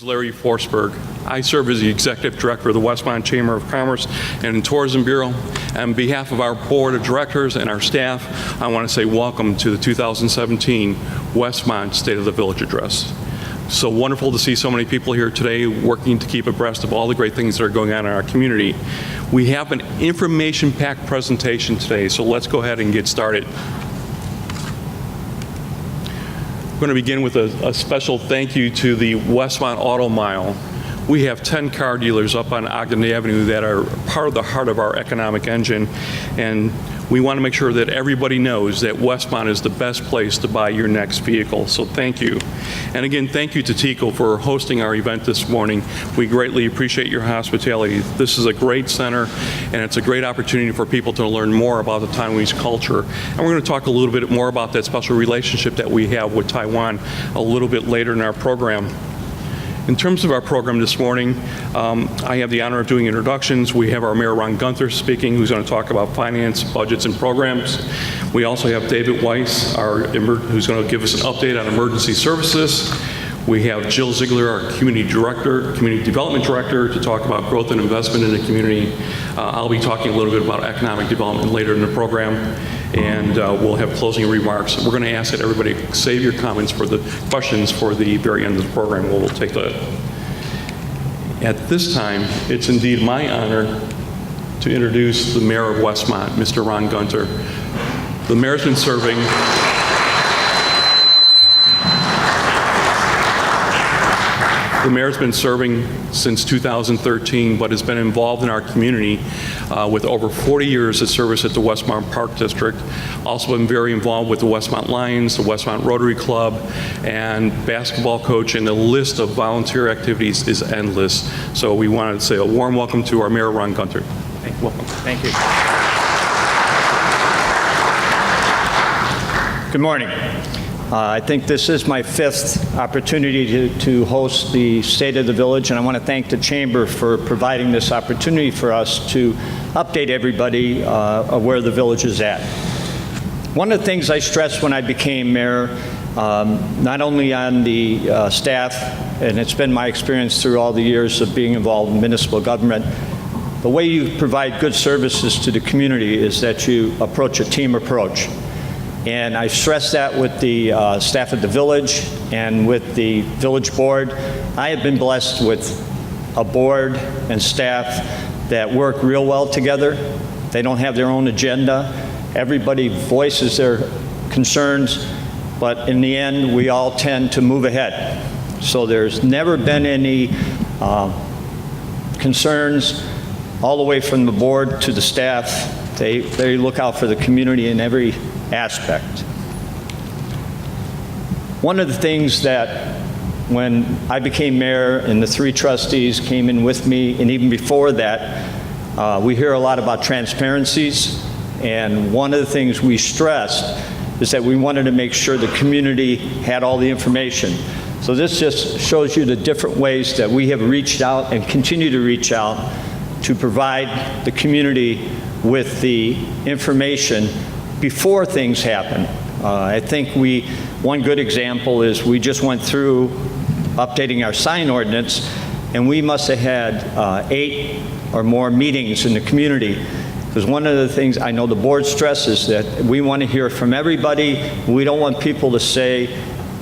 Larry Forsberg. I serve as the Executive Director of the Westmont Chamber of Commerce and Tourism Bureau. On behalf of our Board of Directors and our staff, I want to say welcome to the 2017 Westmont State of the Village Address. So wonderful to see so many people here today working to keep abreast of all the great things that are going on in our community. We have an information-packed presentation today, so let's go ahead and get started. We're going to begin with a special thank you to the Westmont Auto Mile. We have 10 car dealers up on Ogden Avenue that are part of the heart of our economic engine, and we want to make sure that everybody knows that Westmont is the best place to buy your next vehicle, so thank you. And again, thank you to TICO for hosting our event this morning. We greatly appreciate your hospitality. This is a great center, and it's a great opportunity for people to learn more about the Taiwanese culture. And we're going to talk a little bit more about that special relationship that we have with Taiwan a little bit later in our program. In terms of our program this morning, I have the honor of doing introductions. We have our Mayor Ron Gunther speaking, who's going to talk about finance, budgets, and programs. We also have David Weiss, who's going to give us an update on emergency services. We have Jill Ziegler, our Community Development Director, to talk about growth and investment in the community. I'll be talking a little bit about economic development later in the program, and we'll have closing remarks. We're going to ask that everybody save your comments for the questions for the very end of the program. We'll take that. At this time, it's indeed my honor to introduce the Mayor of Westmont, Mr. Ron Gunther. The Mayor's been serving since 2013, but has been involved in our community with over 40 years of service at the Westmont Park District. Also been very involved with the Westmont Lions, the Westmont Rotary Club, and basketball coach, and the list of volunteer activities is endless. So we wanted to say a warm welcome to our Mayor, Ron Gunther. Welcome. Thank you. Good morning. I think this is my 5th opportunity to host the State of the Village, and I want to thank the Chamber for providing this opportunity for us to update everybody of where the village is at. One of the things I stressed when I became mayor, not only on the staff, and it's been my experience through all the years of being involved in municipal government, the way you provide good services to the community is that you approach a team approach. And I stress that with the staff at the village and with the village board. I have been blessed with a board and staff that work real well together. They don't have their own agenda. Everybody voices their concerns, but in the end, we all tend to move ahead. So there's never been any concerns all the way from the board to the staff. They look out for the community in every aspect. One of the things that when I became mayor and the 3 trustees came in with me, and even before that, we hear a lot about transparencies, and one of the things we stressed is that we wanted to make sure the community had all the information. So this just shows you the different ways that we have reached out and continue to reach out to provide the community with the information before things happen. I think one good example is we just went through updating our sign ordinance, and we must have had 8 or more meetings in the community. Because one of the things I know the board stresses that we want to hear from everybody. We don't want people to say,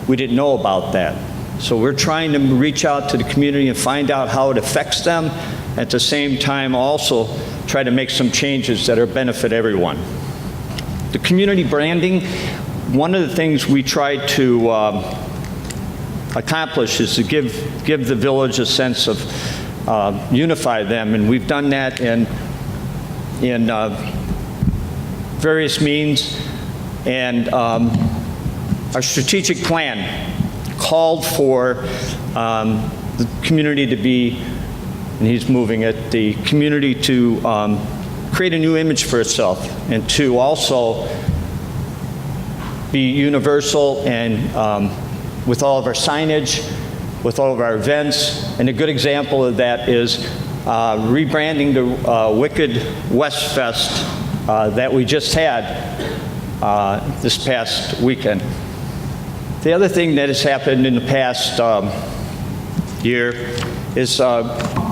we didn't know about that. So we're trying to reach out to the community and find out how it affects them. At the same time, also try to make some changes that benefit everyone. The community branding, one of the things we try to accomplish is to give the village a sense of unify them, and we've done that in various means. And our strategic plan called for the community to be, and he's moving it, the community to create a new image for itself and to also be universal and with all of our signage, with all of our events. And a good example of that is rebranding the Wicked West Fest that we just had this past weekend. The other thing that has happened in the past year is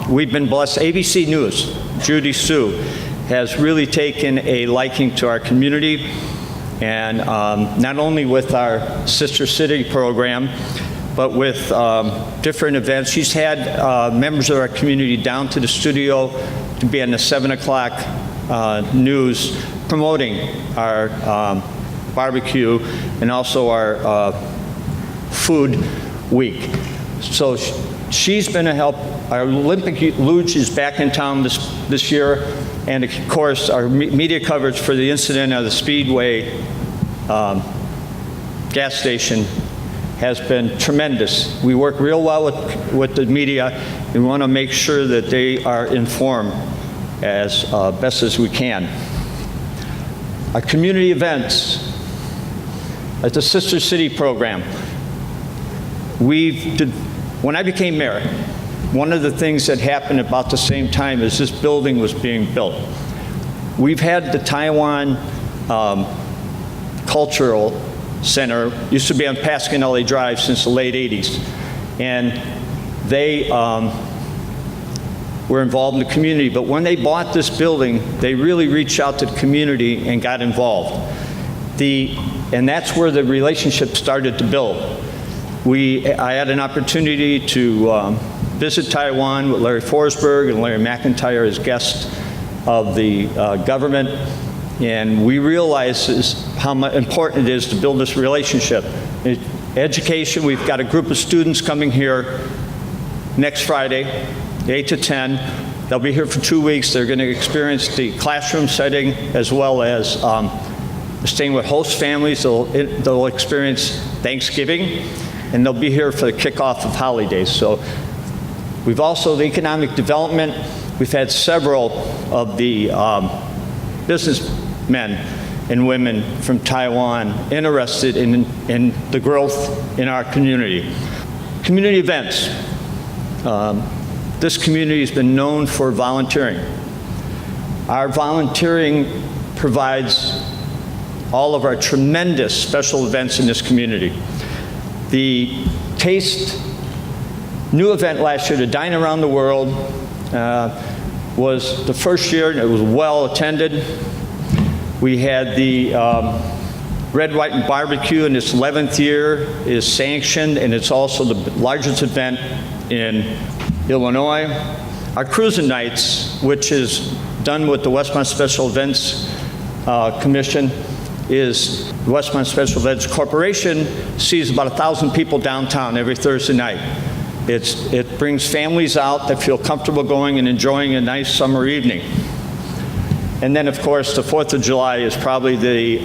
we've been blessed. ABC News, Judy Sue, has really taken a liking to our community, and not only with our Sister City program, but with different events. She's had members of our community down to the studio to be on the 7 o'clock news promoting our barbecue and also our food week. So she's been a help. Our Olympic Luge is back in town this year, and of course our media coverage for the incident at the Speedway gas station has been tremendous. We work real well with the media, and we want to make sure that they are informed as best as we can. Our community events, at the Sister City program, when I became mayor, one of the things that happened about the same time as this building was being built, we've had the Taiwan Cultural Center, used to be on Pasquinelli Drive since the late 80s, and they were involved in the community. But when they bought this building, they really reached out to the community and got involved. And that's where the relationship started to build. I had an opportunity to visit Taiwan with Larry Forsberg and Larry McIntyre as guests of the government, and we realized how important it is to build this relationship. Education, we've got a group of students coming here next Friday, 8 to 10. They'll be here for 2 weeks. They're going to experience the classroom setting as well as staying with host families. They'll experience Thanksgiving, and they'll be here for the kickoff of holidays. So we've also the economic development. We've had several of the businessmen and women from Taiwan interested in the growth in our community. Community events. This community has been known for volunteering. Our volunteering provides all of our tremendous special events in this community. The Taste new event last year, to Dine Around the World, was the first year, and it was well attended. We had the Red, White, and Barbecue in its 11th year is sanctioned, and it's also the largest event in Illinois. Our Cruising Nights, which is done with the Westmont Special Events Commission, is the Westmont Special Events Corporation sees about 1,000 people downtown every Thursday night. It brings families out that feel comfortable going and enjoying a nice summer evening. And then, of course, the 4th of July is probably the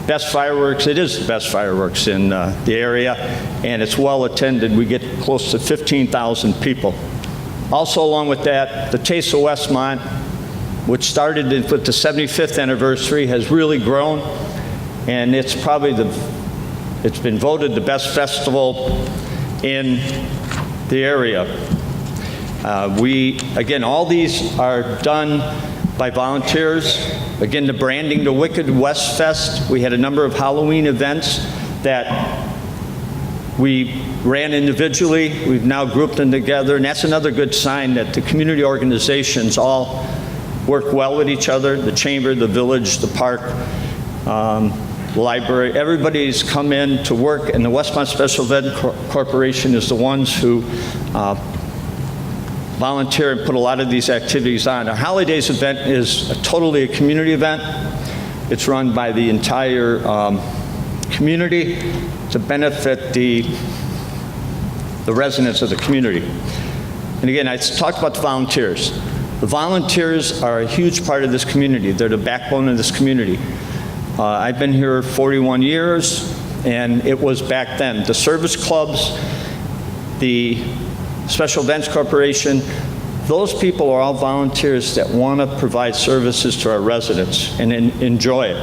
best fireworks. It is the best fireworks in the area, and it's well attended. We get close to 15,000 people. Also, along with that, the Taste of Westmont, which started with the 75th anniversary, has really grown, and it's probably it's been voted the best festival in the area. Again, all these are done by volunteers. Again, the branding, the Wicked West Fest, we had a number of Halloween events that we ran individually. We've now grouped them together, and that's another good sign that the community organizations all work well with each other. The chamber, the village, the park, library, everybody's come in to work, and the Westmont Special Event Corporation is the ones who volunteer and put a lot of these activities on. Our Holidays event is totally a community event. It's run by the entire community to benefit the residents of the community. And again, I talked about the volunteers. The volunteers are a huge part of this community. They're the backbone of this community. I've been here 41 years, and it was back then. The service clubs, the Special Events Corporation, those people are all volunteers that want to provide services to our residents and enjoy it.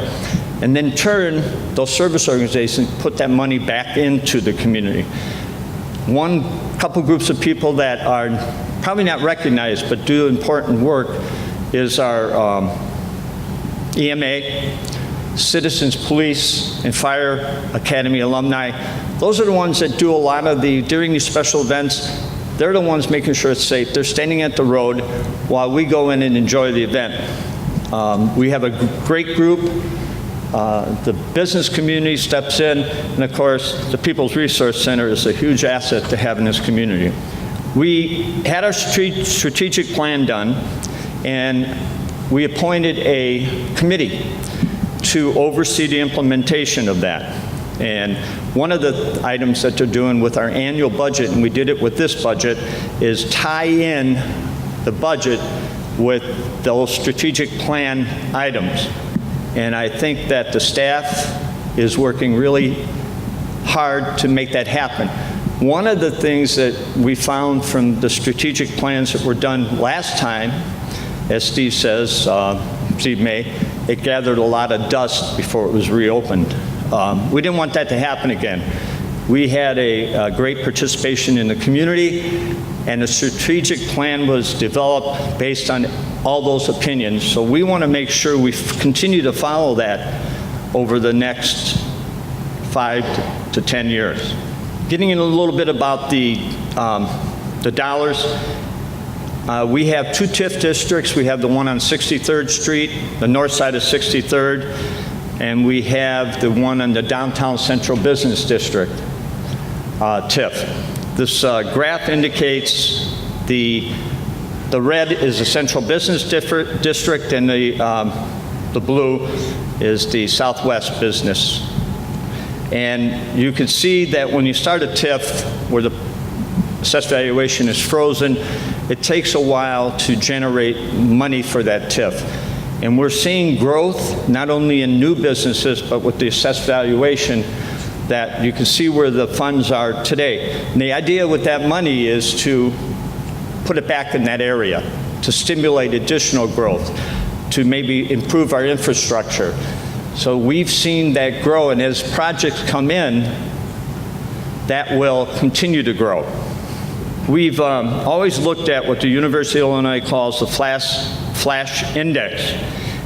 And then in turn, those service organizations put that money back into the community. Couple groups of people that are probably not recognized but do important work is our EMA, Citizens Police and Fire Academy alumni. Those are the ones that do a lot of during these special events, they're the ones making sure it's safe. They're standing at the road while we go in and enjoy the event. We have a great group. The business community steps in, and of course, the People's Resource Center is a huge asset to have in this community. We had our strategic plan done, and we appointed a committee to oversee the implementation of that. And one of the items that they're doing with our annual budget, and we did it with this budget, is tie in the budget with those strategic plan items. And I think that the staff is working really hard to make that happen. One of the things that we found from the strategic plans that were done last time, as Steve says, Steve May, it gathered a lot of dust before it was reopened. We didn't want that to happen again. We had a great participation in the community, and the strategic plan was developed based on all those opinions. So we want to make sure we continue to follow that over the next 5 to 10 years. Getting in a little bit about the dollars. We have 2 TIF districts. We have the one on 63rd Street, the north side of 63rd, and we have the one in the downtown central business district, TIF. This graph indicates the red is the central business district, and the blue is the southwest business. And you can see that when you start a TIF where the assessed valuation is frozen, it takes a while to generate money for that TIF. And we're seeing growth not only in new businesses, but with the assessed valuation, that you can see where the funds are today. And the idea with that money is to put it back in that area, to stimulate additional growth, to maybe improve our infrastructure. So we've seen that grow, and as projects come in, that will continue to grow. We've always looked at what the University of Illinois calls the flash index,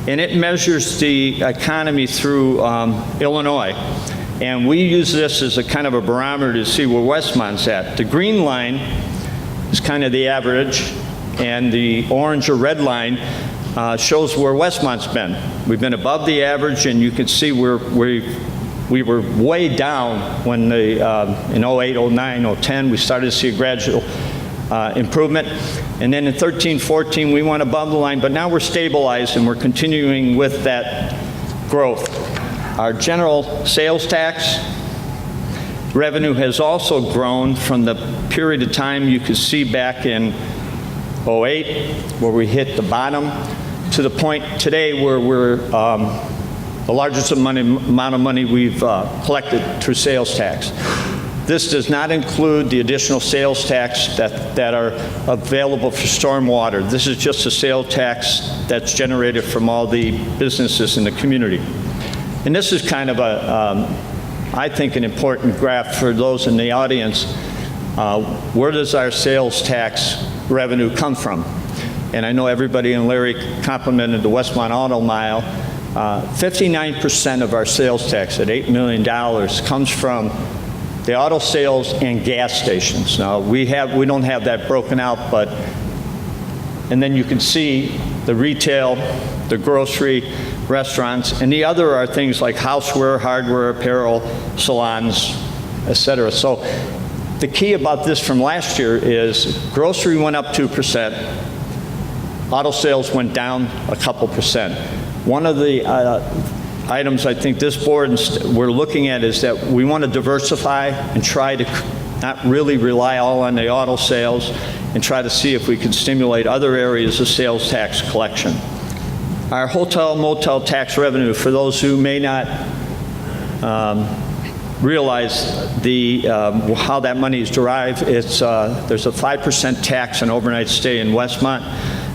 and it measures the economy through Illinois. And we use this as a kind of a barometer to see where Westmont's at. The green line is kind of the average, and the orange or red line shows where Westmont's been. We've been above the average, and you can see where we were way down when in 08, 09, 010, we started to see a gradual improvement. And then in 13, 14, we went above the line, but now we're stabilized and we're continuing with that growth. Our general sales tax revenue has also grown from the period of time you could see back in 08, where we hit the bottom, to the point today where we're the largest amount of money we've collected through sales tax. This does not include the additional sales tax that are available for stormwater. This is just a sales tax that's generated from all the businesses in the community. And this is kind of I think, an important graph for those in the audience. Where does our sales tax revenue come from? And I know everybody and Larry complimented the Westmont Auto Mile. 59% of our sales tax at $8 million comes from the auto sales and gas stations. Now, we don't have that broken out, and then you can see the retail, the grocery, restaurants, and the other are things like houseware, hardware, apparel, salons, et cetera. So the key about this from last year is grocery went up 2%, auto sales went down a couple percent. One of the items I think this board we're looking at is that we want to diversify and try to not really rely all on the auto sales, and try to see if we can stimulate other areas of sales tax collection. Our hotel motel tax revenue, for those who may not realize how that money is derived, there's a 5% tax on overnight stay in Westmont.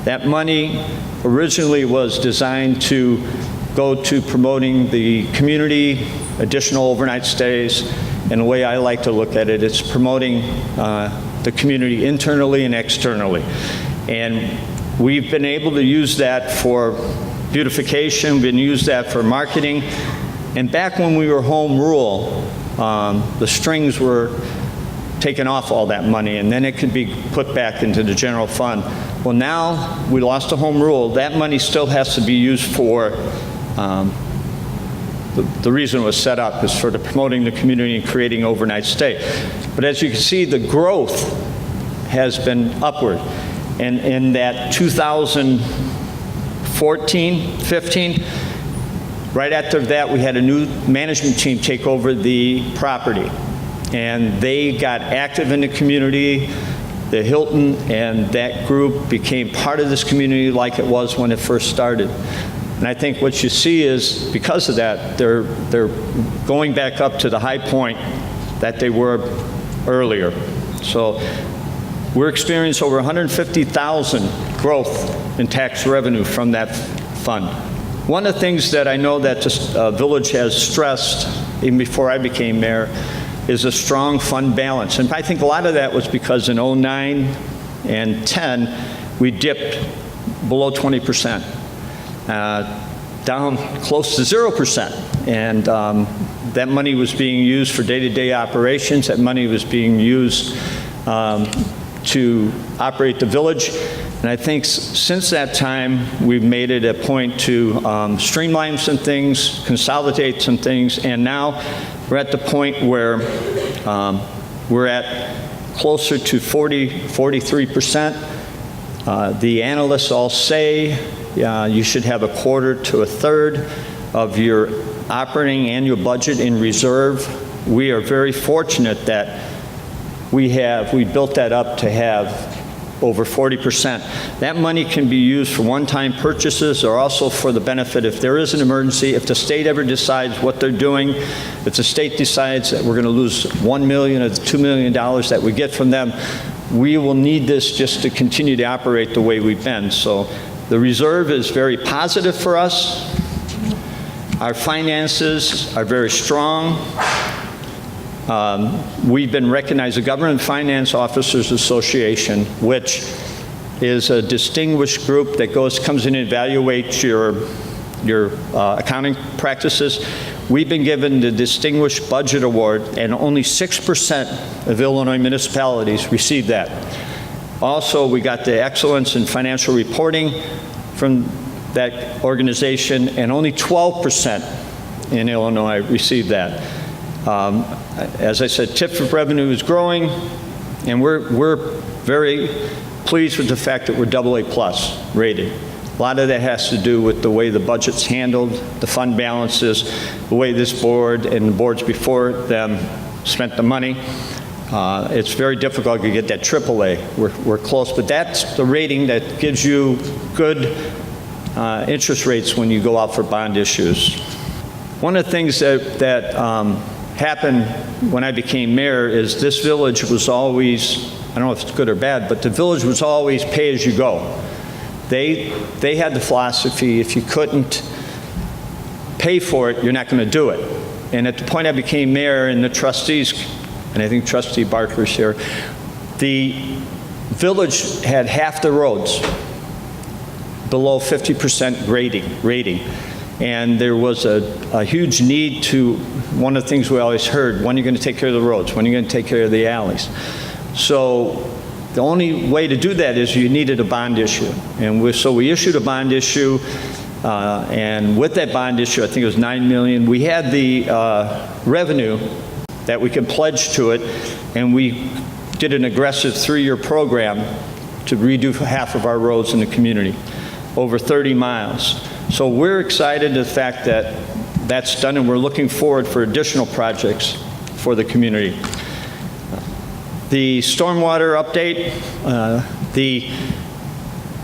That money originally was designed to go to promoting the community, additional overnight stays, and the way I like to look at it, it's promoting the community internally and externally. And we've been able to use that for beautification. We've been used that for marketing. And back when we were home rule, the strings were taken off all that money, and then it could be put back into the general fund. Well, now we lost the home rule. That money still has to be used for the reason it was set up is for promoting the community and creating overnight stay. But as you can see, the growth has been upward. And in that 2014, 15, right after that, we had a new management team take over the property. And they got active in the community. The Hilton and that group became part of this community like it was when it first started. And I think what you see is, because of that, they're going back up to the high point that they were earlier. So we're experiencing over 150,000 growth in tax revenue from that fund. One of the things that I know that the village has stressed, even before I became mayor, is a strong fund balance. And I think a lot of that was because in 09 and 10, we dipped below 20%. Down close to 0%. And that money was being used for day-to-day operations. That money was being used to operate the village. And I think since that time, we've made it a point to streamline some things, consolidate some things, and now we're at the point where we're at closer to 43%. The analysts all say you should have a quarter to a third of your operating annual budget in reserve. We are very fortunate that we built that up to have over 40%. That money can be used for one-time purchases or also for the benefit if there is an emergency, if the state ever decides what they're doing, if the state decides that we're going to lose $1 million or $2 million that we get from them, we will need this just to continue to operate the way we've been. So the reserve is very positive for us. Our finances are very strong. We've been recognized, the Government Finance Officers Association, which is a distinguished group that comes in and evaluates your accounting practices. We've been given the Distinguished Budget Award, and only 6% of Illinois municipalities receive that. Also, we got the Excellence in Financial Reporting from that organization, and only 12% in Illinois receive that. As I said, TIF revenue is growing, and we're very pleased with the fact that we're AA+ rated. A lot of that has to do with the way the budget's handled, the fund balances, the way this board and the boards before them spent the money. It's very difficult to get that AAA. We're close, but that's the rating that gives you good interest rates when you go out for bond issues. One of the things that happened when I became mayor is this village was always, I don't know if it's good or bad, but the village was always pay as you go. They had the philosophy, if you couldn't pay for it, you're not going to do it. And at the point I became mayor and the trustees, and I think Trustee Barker's here, the village had half the roads below 50% rating. And there was a huge need to, one of the things we always heard, when are you going to take care of the roads? When are you going to take care of the alleys? So the only way to do that is you needed a bond issue. And so we issued a bond issue, and with that bond issue, I think it was $9 million, we had the revenue that we could pledge to it, and we did an aggressive 3-year program to redo half of our roads in the community, over 30 miles. So we're excited the fact that that's done, and we're looking forward for additional projects for the community. The stormwater update, the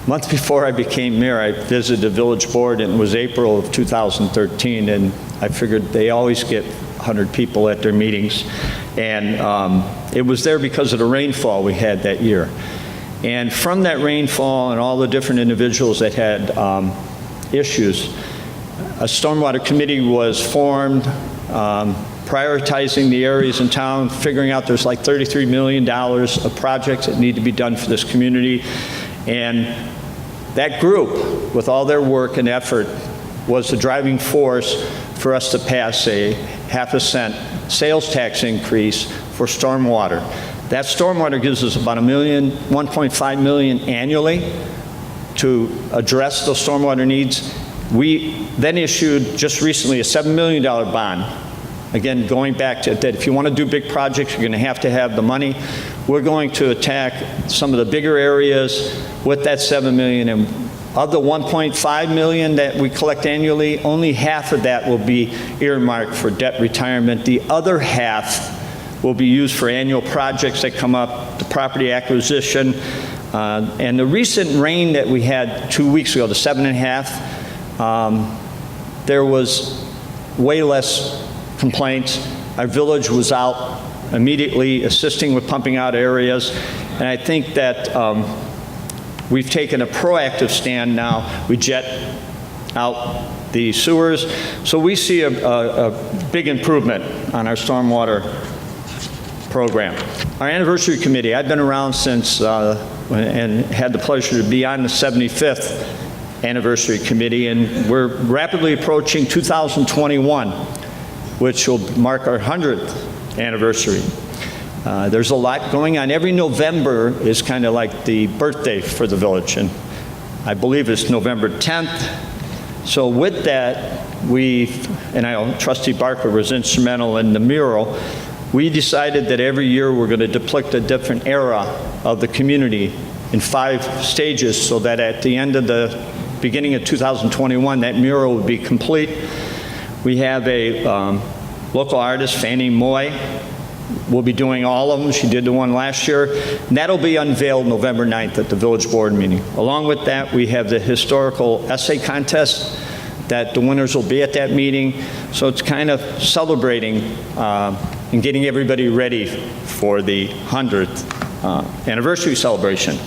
month before I became mayor, I visited the village board, and it was April of 2013, and I figured they always get 100 people at their meetings, and it was there because of the rainfall we had that year. And from that rainfall and all the different individuals that had issues, a stormwater committee was formed, prioritizing the areas in town, figuring out there's like $33 million of projects that need to be done for this community. And That group, with all their work and effort, was the driving force for us to pass a half-a-cent sales tax increase for stormwater. That stormwater gives us about $1.5 million annually to address those stormwater needs. We then issued just recently a $7 million bond. Again, going back to that, if you want to do big projects, you're going to have the money. We're going to attack some of the bigger areas with that $7 million. And of the $1.5 million that we collect annually, only half of that will be earmarked for debt retirement. The other half will be used for annual projects that come up, the property acquisition. And the recent rain that we had 2 weeks ago, the 7.5, there was way less complaints. Our village was out immediately assisting with pumping out areas. And I think that we've taken a proactive stand now. We jet out the sewers. So we see a big improvement on our stormwater program. Our anniversary committee, I've been around since and had the pleasure to be on the 75th anniversary committee, and we're rapidly approaching 2021, which will mark our 100th anniversary. There's a lot going on. Every November is kind of like the birthday for the village, and I believe it's November 10th. So with that, and I know Trustee Barker was instrumental in the mural, we decided that every year we're going to depict a different era of the community in 5 stages, so that at the end of the beginning of 2021, that mural would be complete. We have a local artist, Fannie Moy, will be doing all of them. She did the one last year. And that'll be unveiled November 9th at the village board meeting. Along with that, we have the historical essay contest that the winners will be at that meeting. So it's kind of celebrating and getting everybody ready for the 100th anniversary celebration.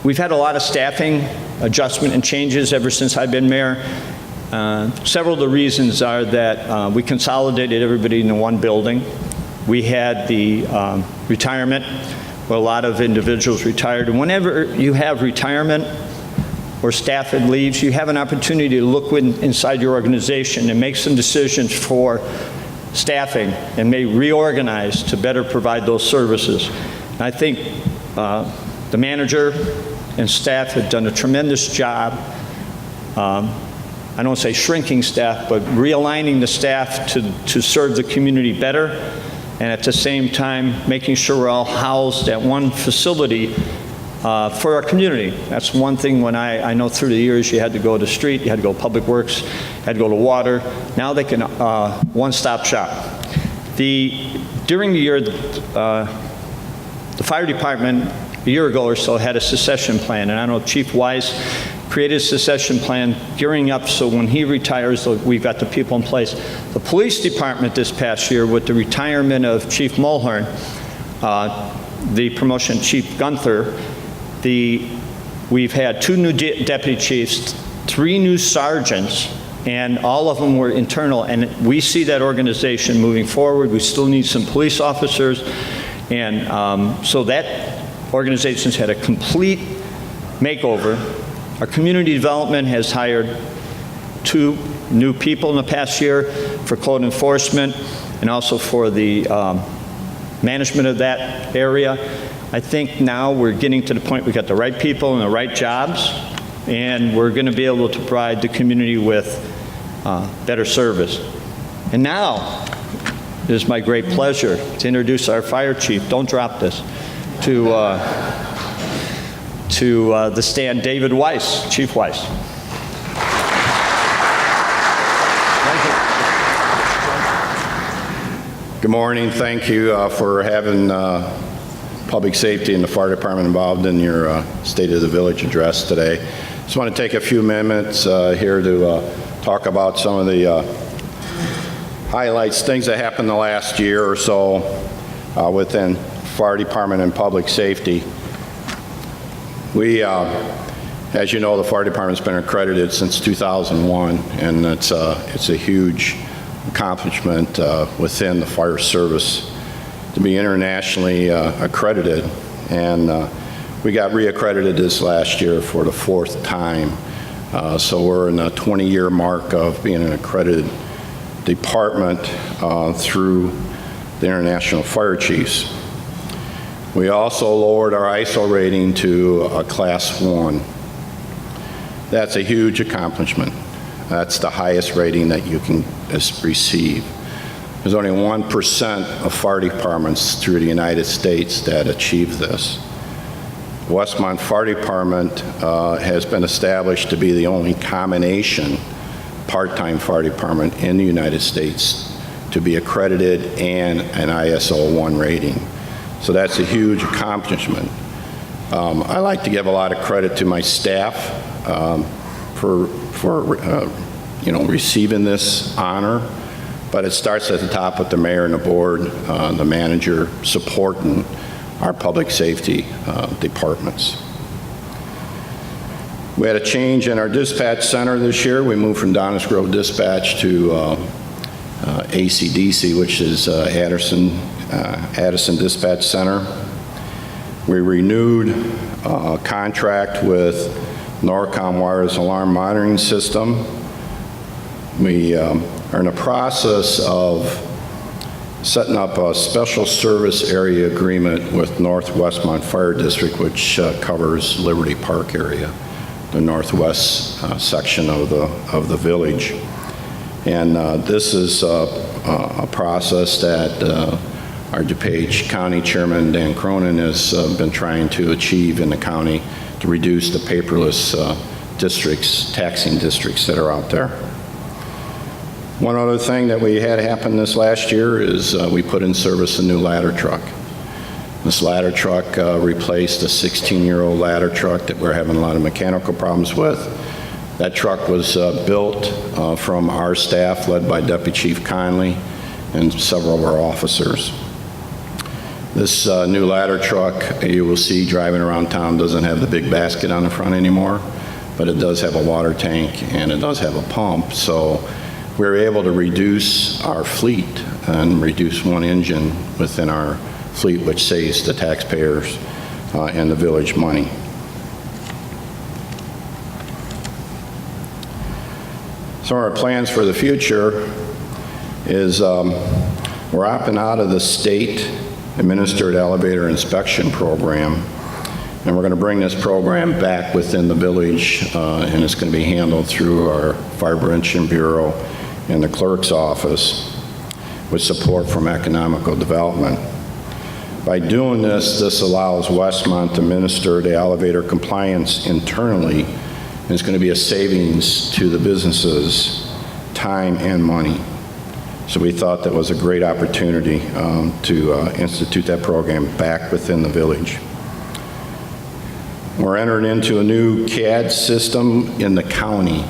We've had a lot of staffing adjustment and changes ever since I've been mayor. Several of the reasons are that we consolidated everybody into one building. We had the retirement, where a lot of individuals retired. And whenever you have retirement or staff that leaves, you have an opportunity to look inside your organization and make some decisions for staffing and may reorganize to better provide those services. And I think the manager and staff have done a tremendous job. I don't say shrinking staff, but realigning the staff to serve the community better, and at the same time making sure we're all housed at one facility for our community. That's one thing. When I know through the years you had to go to street, you had to go to Public Works, you had to go to water. Now they can one-stop shop. During the year, the fire department a year ago or so had a succession plan, and I know Chief Wise created a succession plan gearing up so when he retires, we've got the people in place. The police department this past year, with the retirement of Chief Mulhern, the promotion of Chief Gunther, we've had 2 new deputy chiefs, 3 new sergeants, and all of them were internal, and we see that organization moving forward. We still need some police officers, and so that organization's had a complete makeover. Our community development has hired 2 new people in the past year for code enforcement and also for the management of that area. I think now we're getting to the point we've got the right people in the right jobs, and we're going to be able to provide the community with better service. And now it is my great pleasure to introduce our fire chief. Don't drop this. To the stand, David Weiss, Chief Weiss. Good morning. Thank you for having public safety and the fire department involved in your State of the Village address today. Just want to take a few minutes here to talk about some of the highlights, things that happened the last year or so within fire department and public safety. We, as you know, the fire department's been accredited since 2001, and it's a huge accomplishment within the fire service to be internationally accredited. And We got reaccredited this last year for the 4th time. So we're in a 20-year mark of being an accredited department through the International Fire Chiefs. We also lowered our ISO rating to a Class 1. That's a huge accomplishment. That's the highest rating that you can receive. There's only 1% of fire departments through the United States that achieve this. Westmont Fire Department has been established to be the only combination part-time fire department in the United States to be accredited and an ISO 1 rating. So that's a huge accomplishment. I like to give a lot of credit to my staff for receiving this honor, but it starts at the top with the mayor and the board, the manager supporting our public safety departments. We had a change in our dispatch center this year. We moved from Donis Grove Dispatch to ACDC, which is Addison Dispatch Center. We renewed a contract with Norcom Wireless Alarm Monitoring System. We are in the process of setting up a special service area agreement with North Westmont Fire District, which covers Liberty Park area, the northwest section of the village. And this is a process that our DuPage County Chairman Dan Cronin has been trying to achieve in the county to reduce the paperless districts, taxing districts that are out there. One other thing that we had happen this last year is we put in service a new ladder truck. This ladder truck replaced a 16-year-old ladder truck that we're having a lot of mechanical problems with. That truck was built from our staff, led by Deputy Chief Conley and several of our officers. This new ladder truck you will see driving around town doesn't have the big basket on the front anymore, but it does have a water tank and it does have a pump. So we're able to reduce our fleet and reduce one engine within our fleet, which saves the taxpayers and the village money. So our plans for the future is we're opting out of the state administered elevator inspection program, and we're going to bring this program back within the village, and it's going to be handled through our Fire Prevention Bureau and the clerk's office with support from economical development. By doing this, this allows Westmont to administer the elevator compliance internally, and it's going to be a savings to the businesses, time and money. So we thought that was a great opportunity to institute that program back within the village. We're entering into a new CAD system in the county,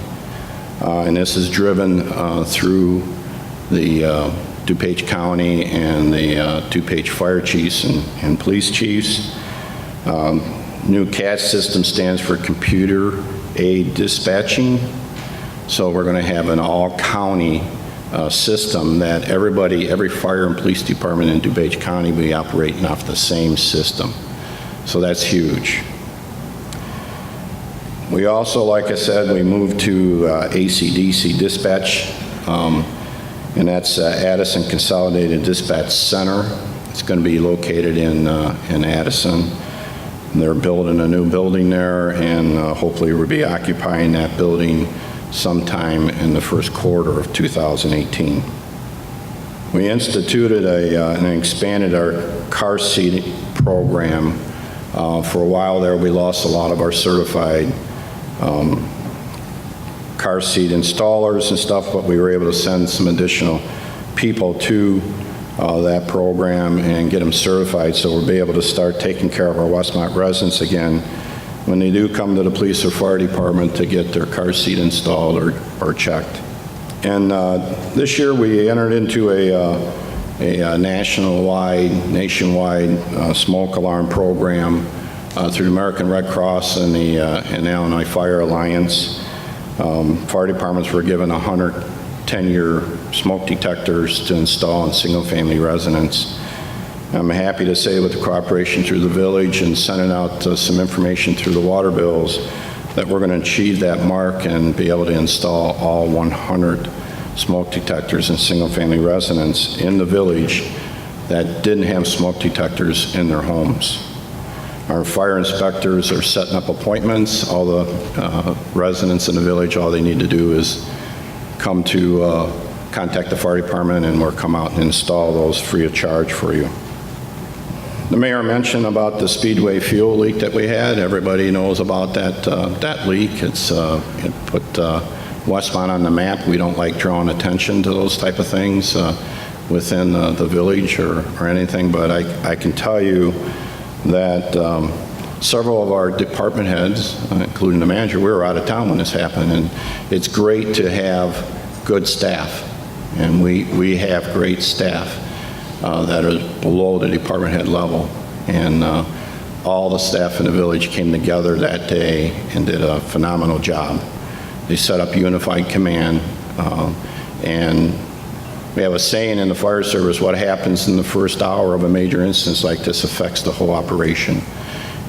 and this is driven through the DuPage County and the DuPage Fire Chiefs and Police Chiefs. New CAD system stands for Computer Aid Dispatching. So we're going to have an all-county system that every fire and police department in DuPage County will be operating off the same system. So that's huge. We also, like I said, we moved to ACDC Dispatch, and that's Addison Consolidated Dispatch Center. It's going to be located in Addison. And they're building a new building there, and hopefully we'll be occupying that building sometime in the first quarter of 2018. We instituted and expanded our car seat program. For a while there, we lost a lot of our certified car seat installers and stuff, but we were able to send some additional people to that program and get them certified, so we'll be able to start taking care of our Westmont residents again when they do come to the police or fire department to get their car seat installed or checked. And this year we entered into a nationwide smoke alarm program through the American Red Cross and the Illinois Fire Alliance. Fire departments were given 110-year smoke detectors to install in single-family residents. I'm happy to say with the cooperation through the village and sending out some information through the water bills that we're going to achieve that mark and be able to install all 100 smoke detectors in single-family residents in the village that didn't have smoke detectors in their homes. Our fire inspectors are setting up appointments. All the residents in the village, all they need to do is come to contact the fire department, and we'll come out and install those free of charge for you. The mayor mentioned about the Speedway fuel leak that we had. Everybody knows about that leak. It put Westmont on the map. We don't like drawing attention to those type of things within the village or anything, but I can tell you that several of our department heads, including the manager, we were out of town when this happened, and it's great to have good staff, and we have great staff that are below the department head level, and all the staff in the village came together that day and did a phenomenal job. They set up unified command, and we have a saying in the fire service, what happens in the first hour of a major instance like this affects the whole operation.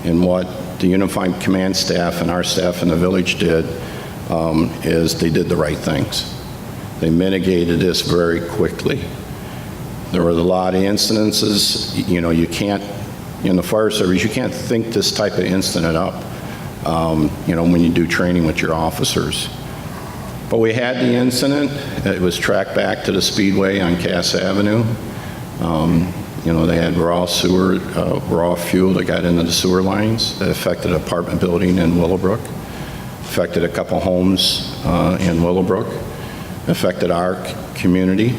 And what the unified command staff and our staff in the village did is they did the right things. They mitigated this very quickly. There were a lot of incidences, you can't, in the fire service, you can't think this type of incident up, when you do training with your officers. But we had the incident. It was tracked back to the Speedway on Cass Avenue. They had raw fuel that got into the sewer lines that affected an apartment building in Willowbrook, affected a couple homes in Willowbrook, affected our community.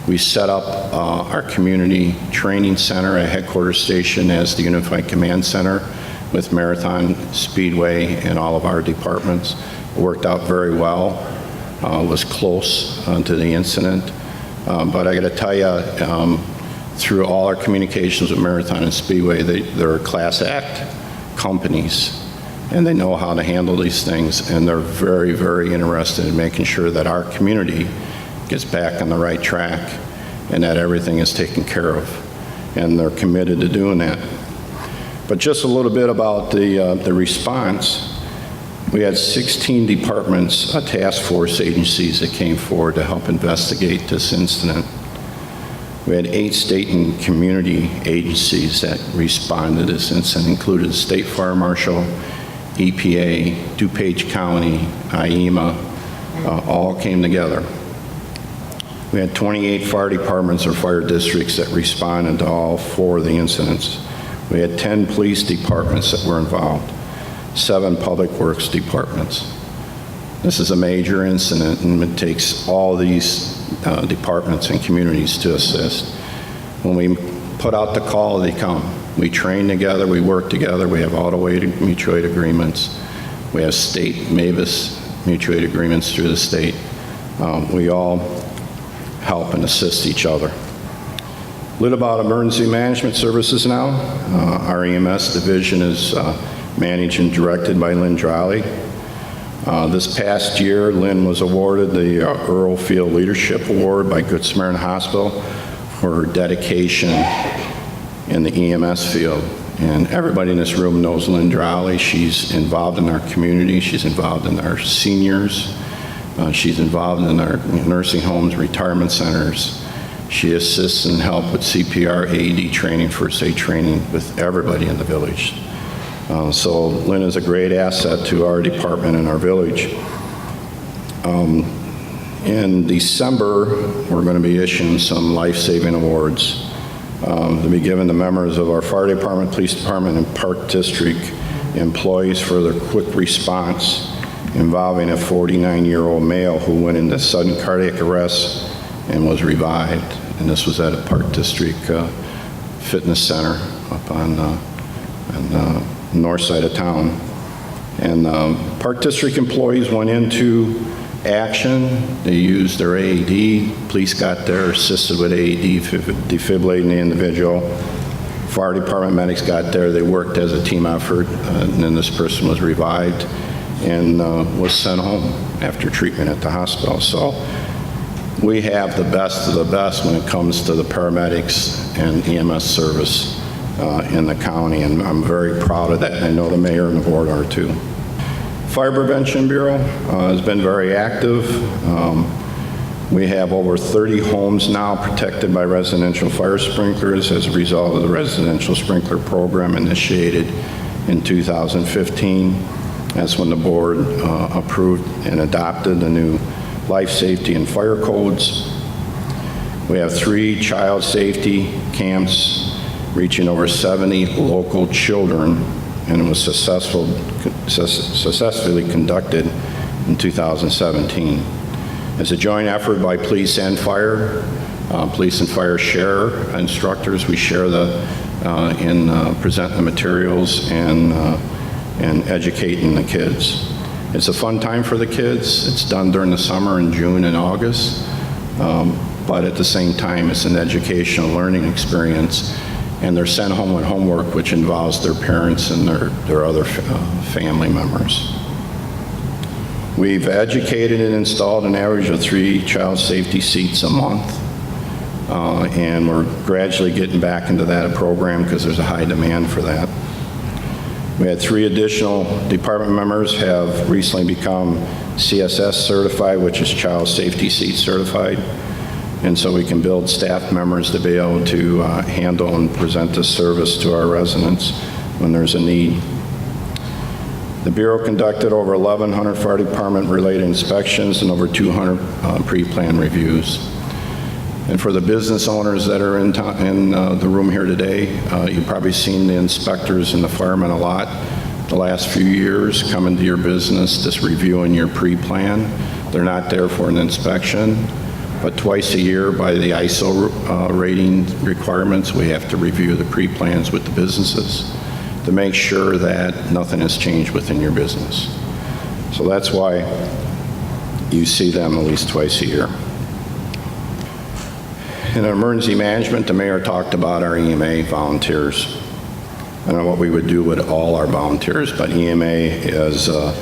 We set up our community training center at headquarters station as the Unified Command Center with Marathon, Speedway, and all of our departments. It worked out very well. Was close to the incident. But I got to tell you, through all our communications with Marathon and Speedway, they're Class Act companies, and they know how to handle these things, and they're very, very interested in making sure that our community gets back on the right track and that everything is taken care of, and they're committed to doing that. But just a little bit about the response. We had 16 departments, task force agencies that came forward to help investigate this incident. We had 8 state and community agencies that responded to this incident, including the State Fire Marshal, EPA, DuPage County, IEMA, all came together. We had 28 fire departments or fire districts that responded to all 4 of the incidents. We had 10 police departments that were involved, 7 public works departments. This is a major incident, and it takes all these departments and communities to assist. When we put out the call, they come. We train together, we work together, we have auto aid mutual aid agreements, we have state MAVIS mutual aid agreements through the state. We all help and assist each other. A little about emergency management services now. Our EMS division is managed and directed by Lynn Drowley. This past year, Lynn was awarded the Earl Field Leadership Award by Good Samaritan Hospital for her dedication in the EMS field. And everybody in this room knows Lynn Drowley. She's involved in our community. She's involved in our seniors. She's involved in our nursing homes, retirement centers. She assists and helps with CPR, AED training, first aid training with everybody in the village. So Lynn is a great asset to our department and our village. In December, we're going to be issuing some life-saving awards to be given to members of our fire department, police department, and park district employees for their quick response involving a 49-year-old male who went into sudden cardiac arrest and was revived. And this was at a Park District Fitness Center up on the north side of town. And Park District employees went into action. They used their AED. Police got there, assisted with AED, defibrillating the individual. Fire department medics got there. They worked as a team effort, and then this person was revived and was sent home after treatment at the hospital. So we have the best of the best when it comes to the paramedics and EMS service in the county, and I'm very proud of that, and I know the mayor and the board are too. Fire Prevention Bureau has been very active. We have over 30 homes now protected by residential fire sprinklers as a result of the residential sprinkler program initiated in 2015. That's when the board approved and adopted the new life safety and fire codes. We have 3 child safety camps reaching over 70 local children, and it was successfully conducted in 2017. It's a joint effort by police and fire. Police and fire share instructors. We share present the materials and educating the kids. It's a fun time for the kids. It's done during the summer in June and August, but at the same time, it's an educational learning experience, and they're sent home with homework, which involves their parents and their other family members. We've educated and installed an average of 3 child safety seats a month, and we're gradually getting back into that program because there's a high demand for that. We had 3 additional department members have recently become CSS certified, which is Child Safety Seat certified. And so we can build staff members to be able to handle and present this service to our residents when there's a need. The Bureau conducted over 1,100 fire department-related inspections and over 200 pre-planned reviews. And for the business owners that are in the room here today, you've probably seen the inspectors and the firemen a lot the last few years coming to your business, just reviewing your pre-plan. They're not there for an inspection, but twice a year by the ISO rating requirements, we have to review the pre-plans with the businesses to make sure that nothing has changed within your business. So that's why you see them at least twice a year. In emergency management, the mayor talked about our EMA volunteers. I don't know what we would do with all our volunteers, but EMA is a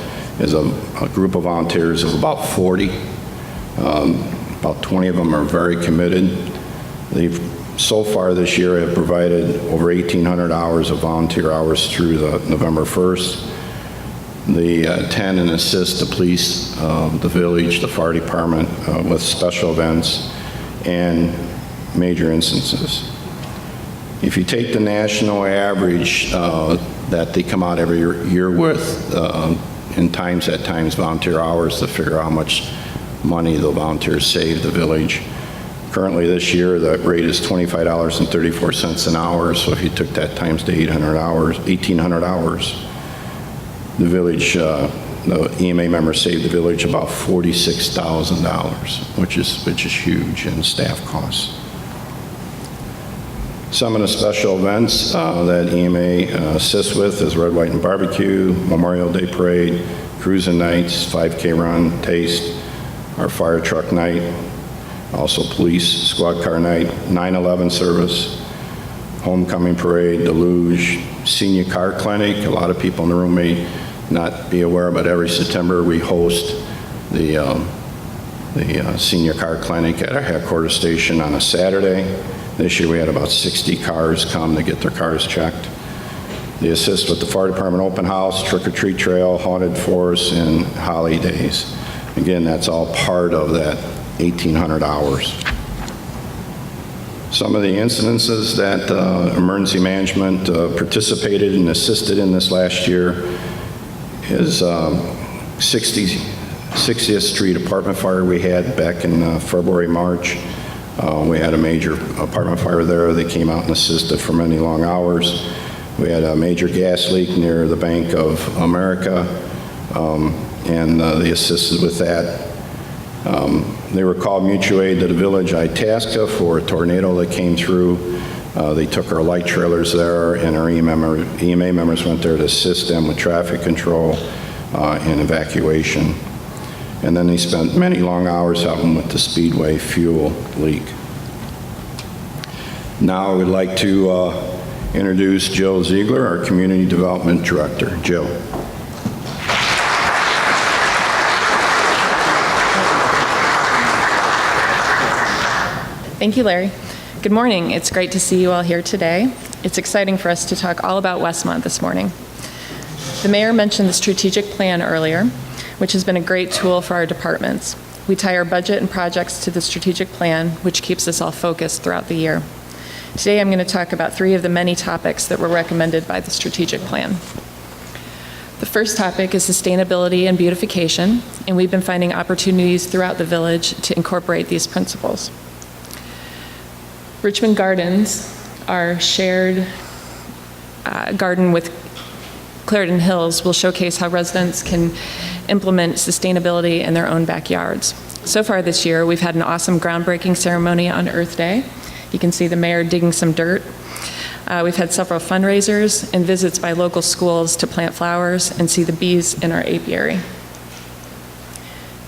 group of volunteers of about 40. About 20 of them are very committed. They've so far this year have provided over 1,800 hours of volunteer hours through the November 1st. They attend and assist the police, the village, the fire department with special events and major instances. If you take the national average that they come out every year with, at times volunteer hours to figure out how much money the volunteers save the village. Currently this year, the rate is $25.34 an hour, so if you took that times to 1,800 hours, the village, the EMA members saved the village about $46,000, which is huge in staff costs. Some of the special events that EMA assists with is Red, White, and Barbecue, Memorial Day Parade, Cruising Nights, 5K Run, Taste, our Fire Truck Night, also Police Squad Car Night, 9/11 Service, Homecoming Parade, Deluge, Senior Car Clinic. A lot of people in the room may not be aware, but every September we host the Senior Car Clinic at our headquarters station on a Saturday. This year we had about 60 cars come to get their cars checked. They assist with the fire department open house, trick-or-treat trail, haunted forest, and holidays. Again, that's all part of that 1,800 hours. Some of the incidences that emergency management participated and assisted in this last year is 60th Street apartment fire we had back in February, March. We had a major apartment fire there. They came out and assisted for many long hours. We had a major gas leak near the Bank of America, and they assisted with that. They were called mutual aid to the village Itasca for a tornado that came through. They took our light trailers there, and our EMA members went there to assist them with traffic control and evacuation. And then they spent many long hours helping with the Speedway fuel leak. Now I would like to introduce Jill Ziegler, our Community Development Director. Jill. Thank you, Larry. Good morning. It's great to see you all here today. It's exciting for us to talk all about Westmont this morning. The mayor mentioned the strategic plan earlier, which has been a great tool for our departments. We tie our budget and projects to the strategic plan, which keeps us all focused throughout the year. Today, I'm going to talk about 3 of the many topics that were recommended by the strategic plan. The first topic is sustainability and beautification, and we've been finding opportunities throughout the village to incorporate these principles. Richmond Gardens, our shared garden with Clarendon Hills, will showcase how residents can implement sustainability in their own backyards. So far this year, we've had an awesome groundbreaking ceremony on Earth Day. You can see the mayor digging some dirt. We've had several fundraisers and visits by local schools to plant flowers and see the bees in our apiary.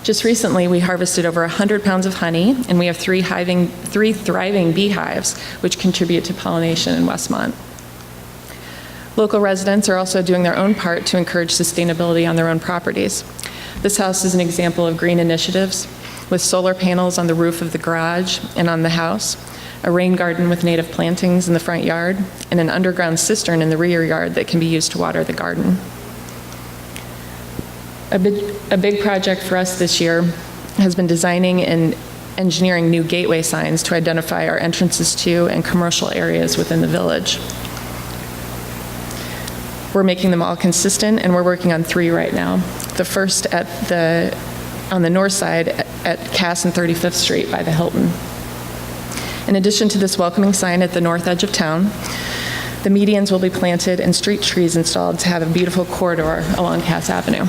Just recently, we harvested over 100 pounds of honey, and we have 3 thriving beehives, which contribute to pollination in Westmont. Local residents are also doing their own part to encourage sustainability on their own properties. This house is an example of green initiatives, with solar panels on the roof of the garage and on the house, a rain garden with native plantings in the front yard, and an underground cistern in the rear yard that can be used to water the garden. A big project for us this year has been designing and engineering new gateway signs to identify our entrances to and commercial areas within the village. We're making them all consistent, and we're working on 3 right now. The first on the north side at Cass and 35th Street by the Hilton. In addition to this welcoming sign at the north edge of town, the medians will be planted and street trees installed to have a beautiful corridor along Cass Avenue.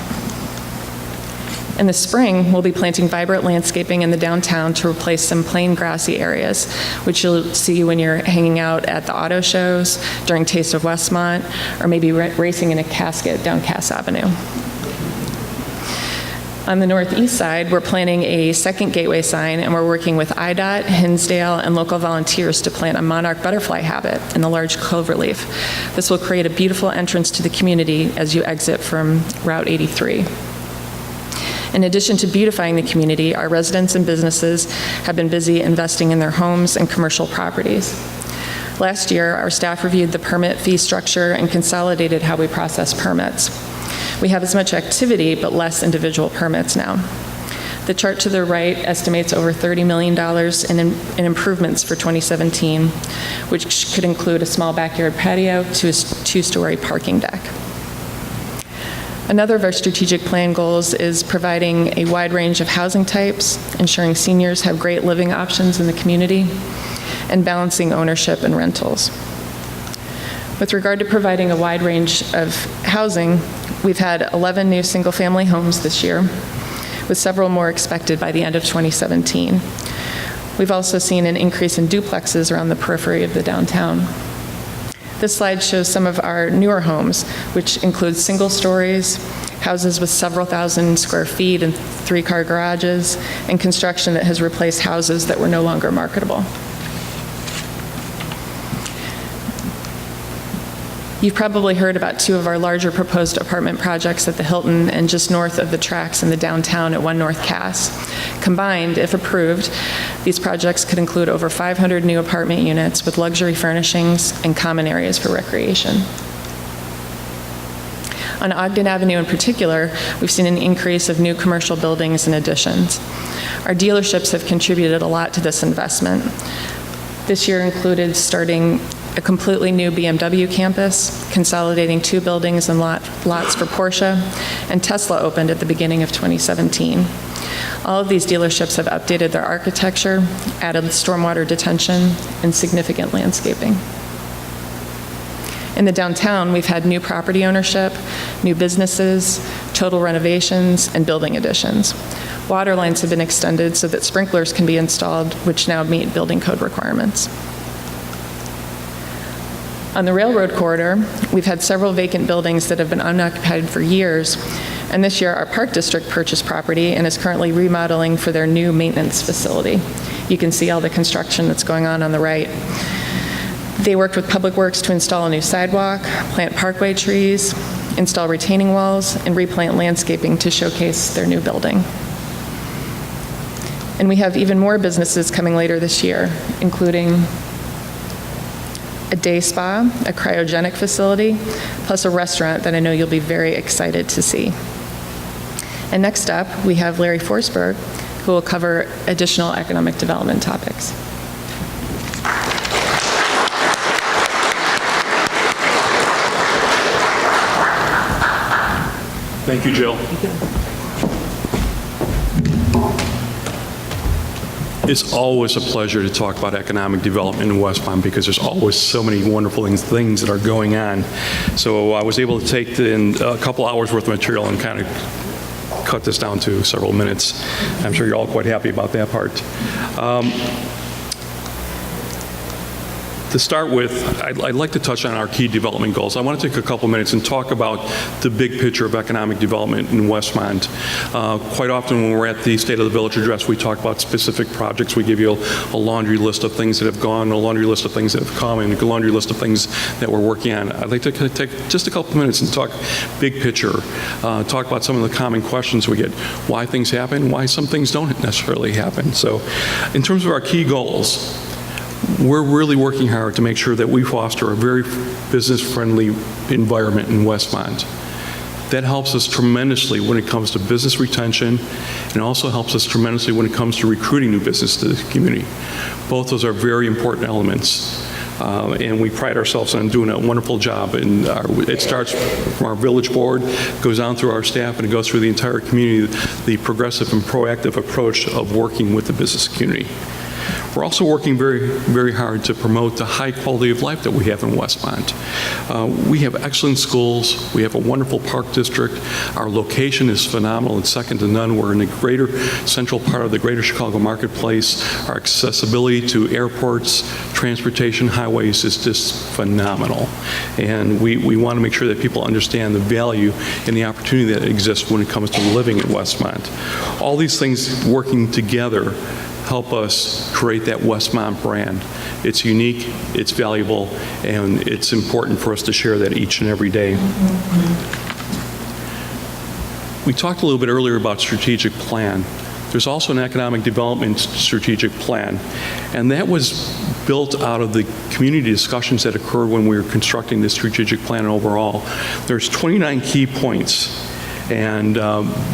In the spring, we'll be planting vibrant landscaping in the downtown to replace some plain grassy areas, which you'll see when you're hanging out at the auto shows, during Taste of Westmont, or maybe racing in a casket down Cass Avenue. On the northeast side, we're planning a second gateway sign, and we're working with IDOT, Hinsdale, and local volunteers to plant a monarch butterfly habit in the large cloverleaf. This will create a beautiful entrance to the community as you exit from Route 83. In addition to beautifying the community, our residents and businesses have been busy investing in their homes and commercial properties. Last year, our staff reviewed the permit fee structure and consolidated how we process permits. We have as much activity, but less individual permits now. The chart to the right estimates over $30 million in improvements for 2017, which could include a small backyard patio to a 2-story parking deck. Another of our strategic plan goals is providing a wide range of housing types, ensuring seniors have great living options in the community, and balancing ownership and rentals. With regard to providing a wide range of housing, we've had 11 new single-family homes this year, with several more expected by the end of 2017. We've also seen an increase in duplexes around the periphery of the downtown. This slide shows some of our newer homes, which include single stories, houses with several thousand square feet and 3-car garages, and construction that has replaced houses that were no longer marketable. You've probably heard about 2 of our larger proposed apartment projects at the Hilton and just north of the tracks in the downtown at 1 North Cass. Combined, if approved, these projects could include over 500 new apartment units with luxury furnishings and common areas for recreation. On Ogden Avenue in particular, we've seen an increase of new commercial buildings and additions. Our dealerships have contributed a lot to this investment. This year included starting a completely new BMW campus, consolidating 2 buildings and lots for Porsche, and Tesla opened at the beginning of 2017. All of these dealerships have updated their architecture, added stormwater detention, and significant landscaping. In the downtown, we've had new property ownership, new businesses, total renovations, and building additions. Water lines have been extended so that sprinklers can be installed, which now meet building code requirements. On the railroad corridor, we've had several vacant buildings that have been unoccupied for years, and this year our Park District purchased property and is currently remodeling for their new maintenance facility. You can see all the construction that's going on the right. They worked with Public Works to install a new sidewalk, plant parkway trees, install retaining walls, and replant landscaping to showcase their new building. And we have even more businesses coming later this year, including a day spa, a cryogenic facility, plus a restaurant that I know you'll be very excited to see. And next up, we have Larry Forsberg, who will cover additional economic development topics. Thank you, Jill. It's always a pleasure to talk about economic development in Westmont because there's always so many wonderful things that are going on. So I was able to take in a couple hours worth of material and kind of cut this down to several minutes. I'm sure you're all quite happy about that part. To start with, I'd like to touch on our key development goals. I want to take a couple minutes and talk about the big picture of economic development in Westmont. Quite often when we're at the State of the Village address, we talk about specific projects. We give you a laundry list of things that have gone, a laundry list of things that have come, and a laundry list of things that we're working on. I'd like to take just a couple minutes and talk big picture, talk about some of the common questions we get, why things happen, why some things don't necessarily happen. So in terms of our key goals, we're really working hard to make sure that we foster a very business-friendly environment in Westmont. That helps us tremendously when it comes to business retention, and also helps us tremendously when it comes to recruiting new business to the community. Both those are very important elements, and we pride ourselves on doing a wonderful job. And it starts from our village board, goes on through our staff, and it goes through the entire community, the progressive and proactive approach of working with the business community. We're also working very, very hard to promote the high quality of life that we have in Westmont. We have excellent schools. We have a wonderful park district. Our location is phenomenal and second to none. We're in the greater central part of the greater Chicago marketplace. Our accessibility to airports, transportation, highways is just phenomenal. And we want to make sure that people understand the value and the opportunity that exists when it comes to living in Westmont. All these things working together help us create that Westmont brand. It's unique, it's valuable, and it's important for us to share that each and every day. We talked a little bit earlier about strategic plan. There's also an economic development strategic plan, and that was built out of the community discussions that occurred when we were constructing this strategic plan overall. There's 29 key points. And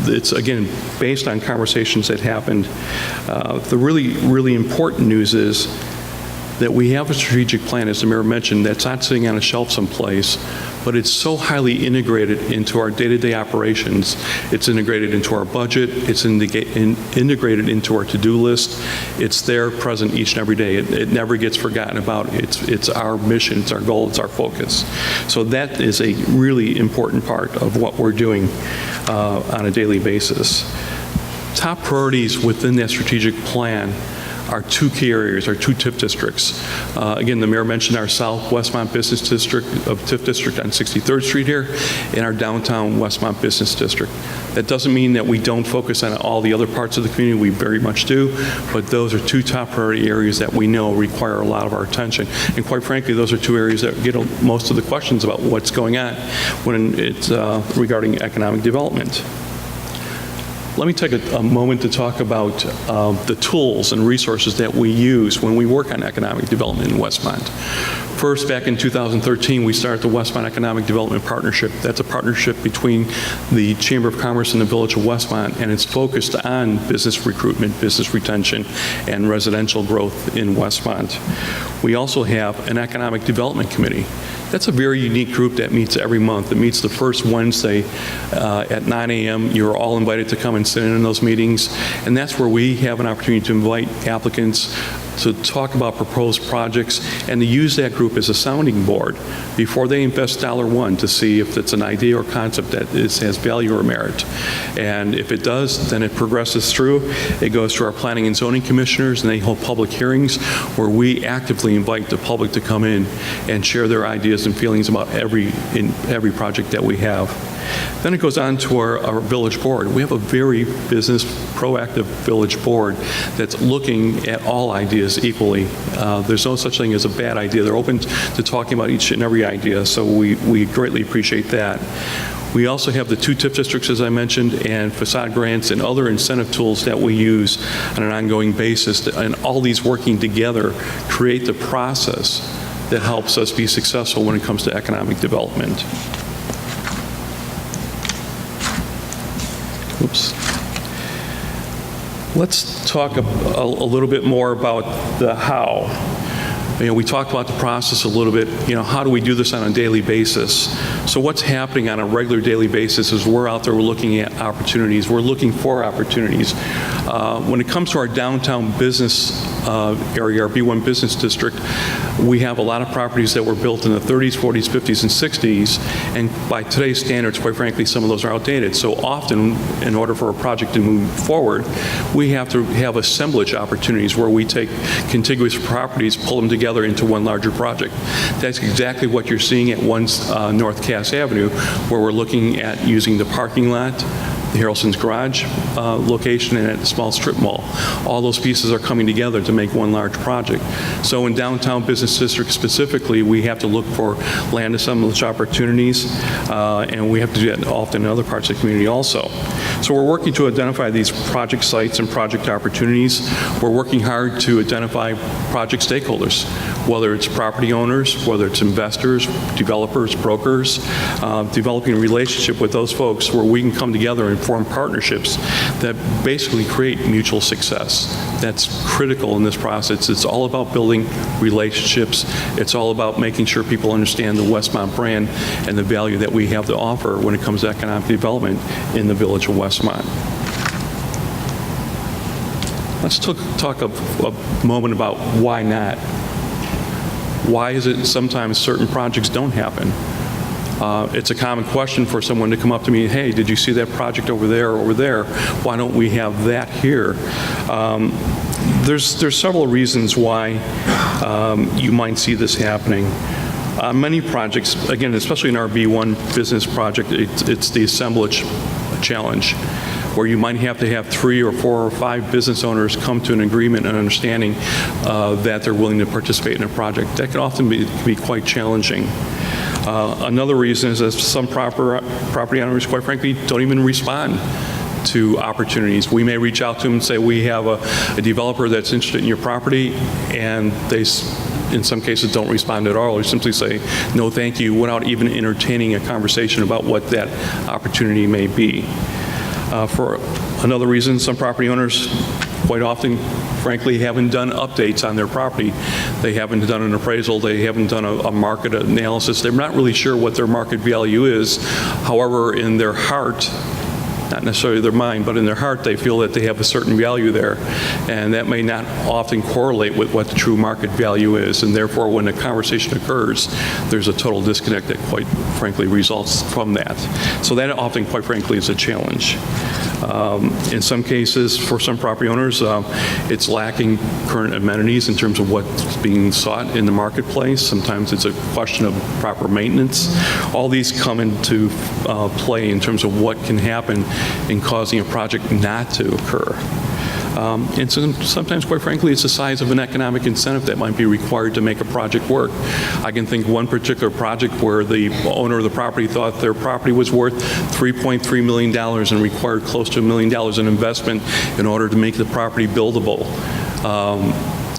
it's, again, based on conversations that happened. The really, really important news is that we have a strategic plan, as the mayor mentioned, that's not sitting on a shelf someplace, but it's so highly integrated into our day-to-day operations. It's integrated into our budget. It's integrated into our to-do list. It's there, present each and every day. It never gets forgotten about. It's our mission, it's our goal, it's our focus. So that is a really important part of what we're doing on a daily basis. Top priorities within that strategic plan are two key areas, our two TIF districts. Again, the mayor mentioned our South Westmont Business District of TIF District on 63rd Street here, and our downtown Westmont Business District. That doesn't mean that we don't focus on all the other parts of the community. We very much do, but those are two top priority areas that we know require a lot of our attention. And quite frankly, those are two areas that get most of the questions about what's going on when it's regarding economic development. Let me take a moment to talk about the tools and resources that we use when we work on economic development in Westmont. First, back in 2013, we started the Westmont Economic Development Partnership. That's a partnership between the Chamber of Commerce and the Village of Westmont, and it's focused on business recruitment, business retention, and residential growth in Westmont. We also have an Economic Development Committee. That's a very unique group that meets every month. It meets the first Wednesday at 9 a.m. You're all invited to come and sit in those meetings, and that's where we have an opportunity to invite applicants to talk about proposed projects and to use that group as a sounding board before they invest $1 to see if it's an idea or concept that has value or merit. And if it does, then it progresses through. It goes to our planning and zoning commissioners, and they hold public hearings where we actively invite the public to come in and share their ideas and feelings about every project that we have. Then it goes on to our village board. We have a very business proactive village board that's looking at all ideas ideas equally. There's no such thing as a bad idea. They're open to talking about each and every idea, so we greatly appreciate that. We also have the 2 TIF districts, as I mentioned, and facade grants and other incentive tools that we use on an ongoing basis, and all these working together create the process that helps us be successful when it comes to economic development. Oops. Let's talk a little bit more about the how. We talked about the process a little bit. How do we do this on a daily basis? So what's happening on a regular daily basis is we're out there, we're looking at opportunities. We're looking for opportunities. When it comes to our downtown business area, our B1 business district, we have a lot of properties that were built in the 30s, 40s, 50s, and 60s, and by today's standards, quite frankly, some of those are outdated. So often, in order for a project to move forward, we have to have assemblage opportunities where we take contiguous properties, pull them together into one larger project. That's exactly what you're seeing at 1 North Cass Avenue, where we're looking at using the parking lot, the Harrelson's Garage location, and at the small strip mall. All those pieces are coming together to make one large project. So in downtown business district specifically, we have to look for land assemblage opportunities, and we have to do that often in other parts of the community also. So we're working to identify these project sites and project opportunities. We're working hard to identify project stakeholders, whether it's property owners, whether it's investors, developers, brokers, developing a relationship with those folks where we can come together and form partnerships that basically create mutual success. That's critical in this process. It's all about building relationships. It's all about making sure people understand the Westmont brand and the value that we have to offer when it comes to economic development in the village of Westmont. Let's talk a moment about why not. Why is it sometimes certain projects don't happen? It's a common question for someone to come up to me, hey, did you see that project over there or over there? Why don't we have that here? There's several reasons why you might see this happening. Many projects, again, especially in our B1 business project, it's the assemblage challenge, where you might have to have 3 or 4 or 5 business owners come to an agreement and understanding that they're willing to participate in a project. That can often be quite challenging. Another reason is that some property owners, quite frankly, don't even respond to opportunities. We may reach out to them and say, we have a developer that's interested in your property, and they, in some cases, don't respond at all, or simply say, no, thank you, without even entertaining a conversation about what that opportunity may be. For another reason, some property owners quite often, frankly, haven't done updates on their property. They haven't done an appraisal. They haven't done a market analysis. They're not really sure what their market value is. However, in their heart, not necessarily their mind, but in their heart, they feel that they have a certain value there. And that may not often correlate with what the true market value is. And therefore, when a conversation occurs, there's a total disconnect that quite frankly results from that. So that often, quite frankly, is a challenge. In some cases, for some property owners, it's lacking current amenities in terms of what's being sought in the marketplace. Sometimes it's a question of proper maintenance. All these come into play in terms of what can happen in causing a project not to occur. And sometimes, quite frankly, it's the size of an economic incentive that might be required to make a project work. I can think one particular project where the owner of the property thought their property was worth $3.3 million and required close to $1 million in investment in order to make the property buildable.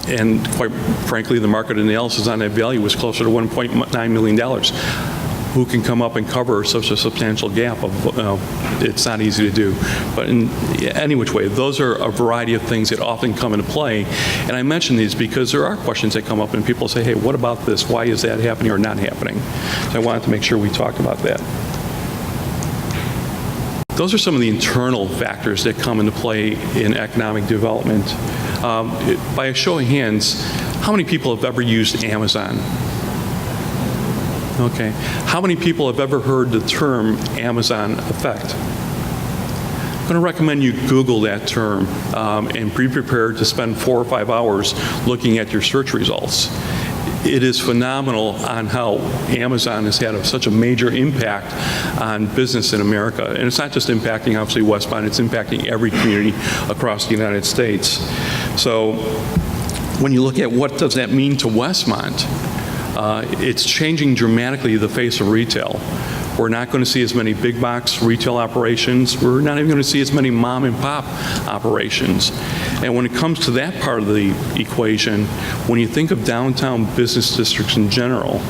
And quite frankly, the market analysis on that value was closer to $1.9 million. Who can come up and cover such a substantial gap of, it's not easy to do. But in any which way, those are a variety of things that often come into play. And I mention these because there are questions that come up and people say, hey, what about this? Why is that happening or not happening? So I wanted to make sure we talked about that. Those are some of the internal factors that come into play in economic development. By a show of hands, how many people have ever used Amazon? Okay. How many people have ever heard the term Amazon effect? I'm going to recommend you Google that term and be prepared to spend 4 or 5 hours looking at your search results. It is phenomenal on how Amazon has had such a major impact on business in America. And it's not just impacting, obviously, Westmont, it's impacting every community across the United States. So when you look at what does that mean to Westmont, it's changing dramatically the face of retail. We're not going to see as many big box retail operations. We're not even going to see as many mom and pop operations. And when it comes to that part of the equation, when you think of downtown business districts in general,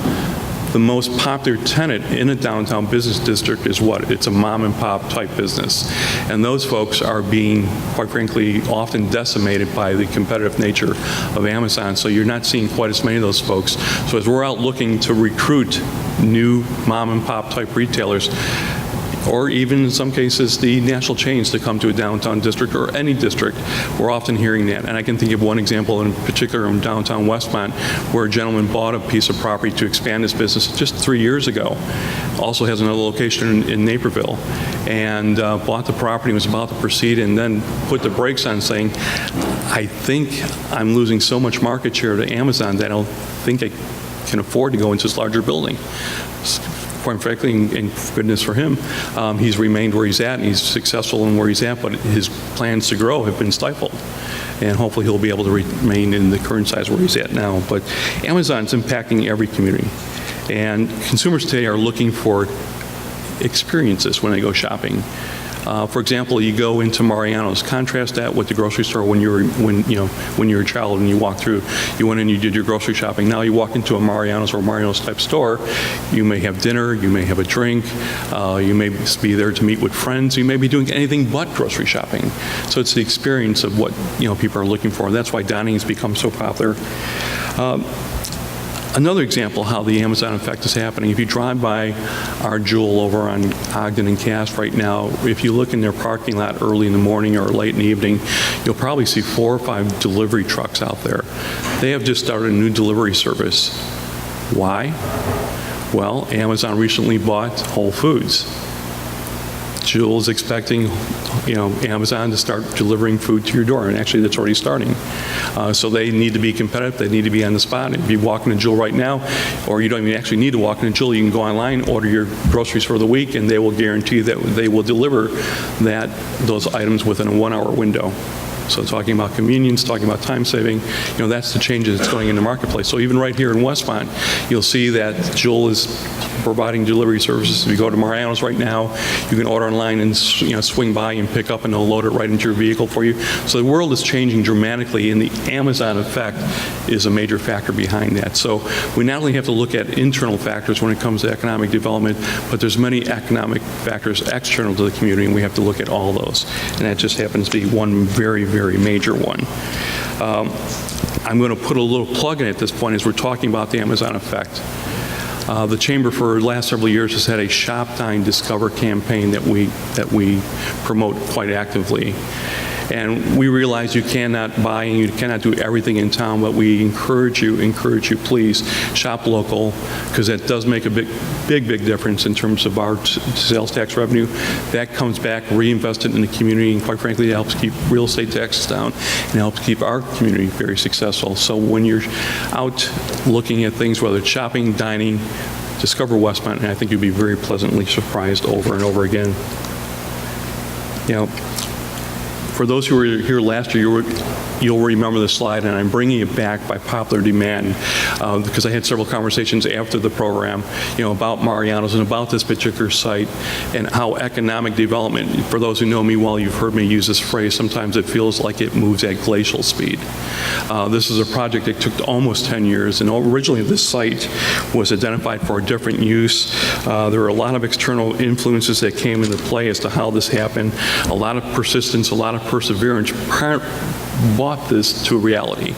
the most popular tenant in a downtown business district is what? It's a mom and pop type business. And those folks are being, quite frankly, often decimated by the competitive nature of Amazon. So you're not seeing quite as many of those folks. So as we're out looking to recruit new mom and pop type retailers, or even in some cases the national chains to come to a downtown district or any district, we're often hearing that. And I can think of one example in particular in downtown Westmont where a gentleman bought a piece of property to expand his business just 3 years ago. Also has another location in Naperville, and bought the property, was about to proceed, and then put the brakes on saying, I think I'm losing so much market share to Amazon that I don't think I can afford to go into this larger building. Quite frankly, and goodness for him, he's remained where he's at, and he's successful in where he's at, but his plans to grow have been stifled. And hopefully he'll be able to remain in the current size where he's at now. But Amazon's impacting every community. And consumers today are looking for experiences when they go shopping. For example, you go into Mariano's. Contrast that with the grocery store when you were a child and you walked through. You went in, you did your grocery shopping. Now you walk into a Mariano's or Mariano's type store. You may have dinner, you may have a drink, you may be there to meet with friends. You may be doing anything but grocery shopping. So it's the experience of what people are looking for. And that's why dining has become so popular. Another example how the Amazon effect is happening, if you drive by our Jewel over on Ogden and Cass right now, if you look in their parking lot early in the morning or late in the evening, you'll probably see 4 or 5 delivery trucks out there. They have just started a new delivery service. Why? Well, Amazon recently bought Whole Foods. Jewel is expecting Amazon to start delivering food to your door, and actually that's already starting. So they need to be competitive, they need to be on the spot. If you walk into Jewel right now, or you don't even actually need to walk into Jewel, you can go online, order your groceries for the week, and they will guarantee that they will deliver those items within a 1-hour window. So talking about convenience, talking about time saving, that's the changes that's going in the marketplace. So even right here in Westmont, you'll see that Jewel is providing delivery services. If you go to Mariano's right now, you can order online and swing by and pick up, and they'll load it right into your vehicle for you. So the world is changing dramatically, and the Amazon effect is a major factor behind that. So we not only have to look at internal factors when it comes to economic development, but there's many economic factors external to the community, and we have to look at all those. And that just happens to be one very, very major one. I'm going to put a little plug in at this point as we're talking about the Amazon effect. The Chamber for the last several years has had a Shop, Dine, Discover campaign that we promote quite actively. And we realize you cannot buy and you cannot do everything in town, but we encourage you, please shop local, because that does make a big difference in terms of our sales tax revenue. That comes back reinvested in the community, and quite frankly, it helps keep real estate taxes down and helps keep our community very successful. So when you're out looking at things, whether it's shopping, dining, discover Westmont, and I think you'll be very pleasantly surprised over and over again. For those who were here last year, you'll remember the slide, and I'm bringing it back by popular demand because I had several conversations after the program, about Mariano's and about this particular site and how economic development, for those who know me well, you've heard me use this phrase, sometimes it feels like it moves at glacial speed. This is a project that took almost 10 years, and originally this site was identified for a different use. There were a lot of external influences that came into play as to how this happened, a lot of persistence, a lot of perseverance brought this to reality.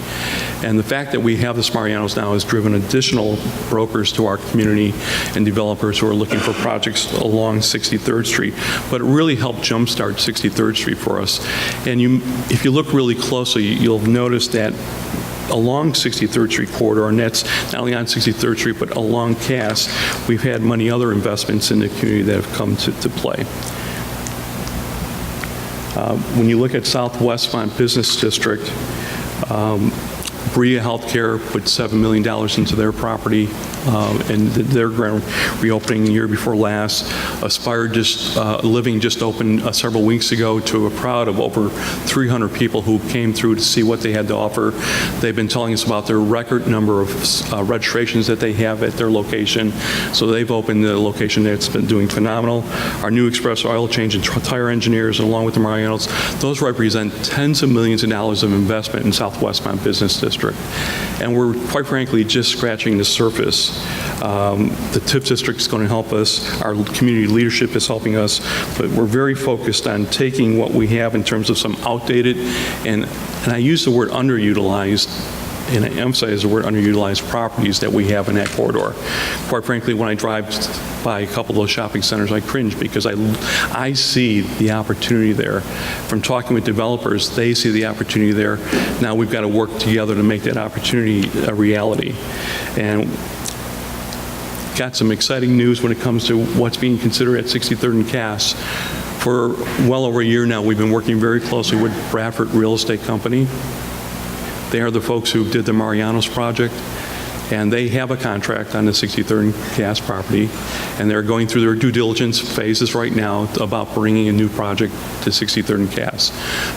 And the fact that we have this Mariano's now has driven additional brokers to our community and developers who are looking for projects along 63rd Street. But it really helped jumpstart 63rd Street for us. And if you look really closely, you'll notice that along 63rd Street corridor, and that's not only on 63rd Street, but along Cass, we've had many other investments in the community that have come to play. When you look at South Westmont Business District, Bria Healthcare put $7 million into their property. and their grand reopening the year before last. Aspire Living just opened several weeks ago to a crowd of over 300 people who came through to see what they had to offer. They've been telling us about their record number of registrations that they have at their location. So they've opened the location that's been doing phenomenal. Our new express oil change and tire engineers, along with the Marianos, those represent tens of millions of dollars of investment in South Westmont Business District. And we're, quite frankly, just scratching the surface. The TIF district is going to help us. Our community leadership is helping us. But we're very focused on taking what we have in terms of some outdated, and I use the word underutilized, and I emphasize the word underutilized properties that we have in that corridor. Quite frankly, when I drive by a couple of those shopping centers, I cringe because I see the opportunity there. From talking with developers, they see the opportunity there. Now we've got to work together to make that opportunity a reality. And got some exciting news when it comes to what's being considered at 63rd and Cass. For well over a year now, we've been working very closely with Bradford Real Estate Company. They are the folks who did the Marianos project, and they have a contract on the 63rd and Cass property, and they're going through their due diligence phases right now about bringing a new project to 63rd and Cass.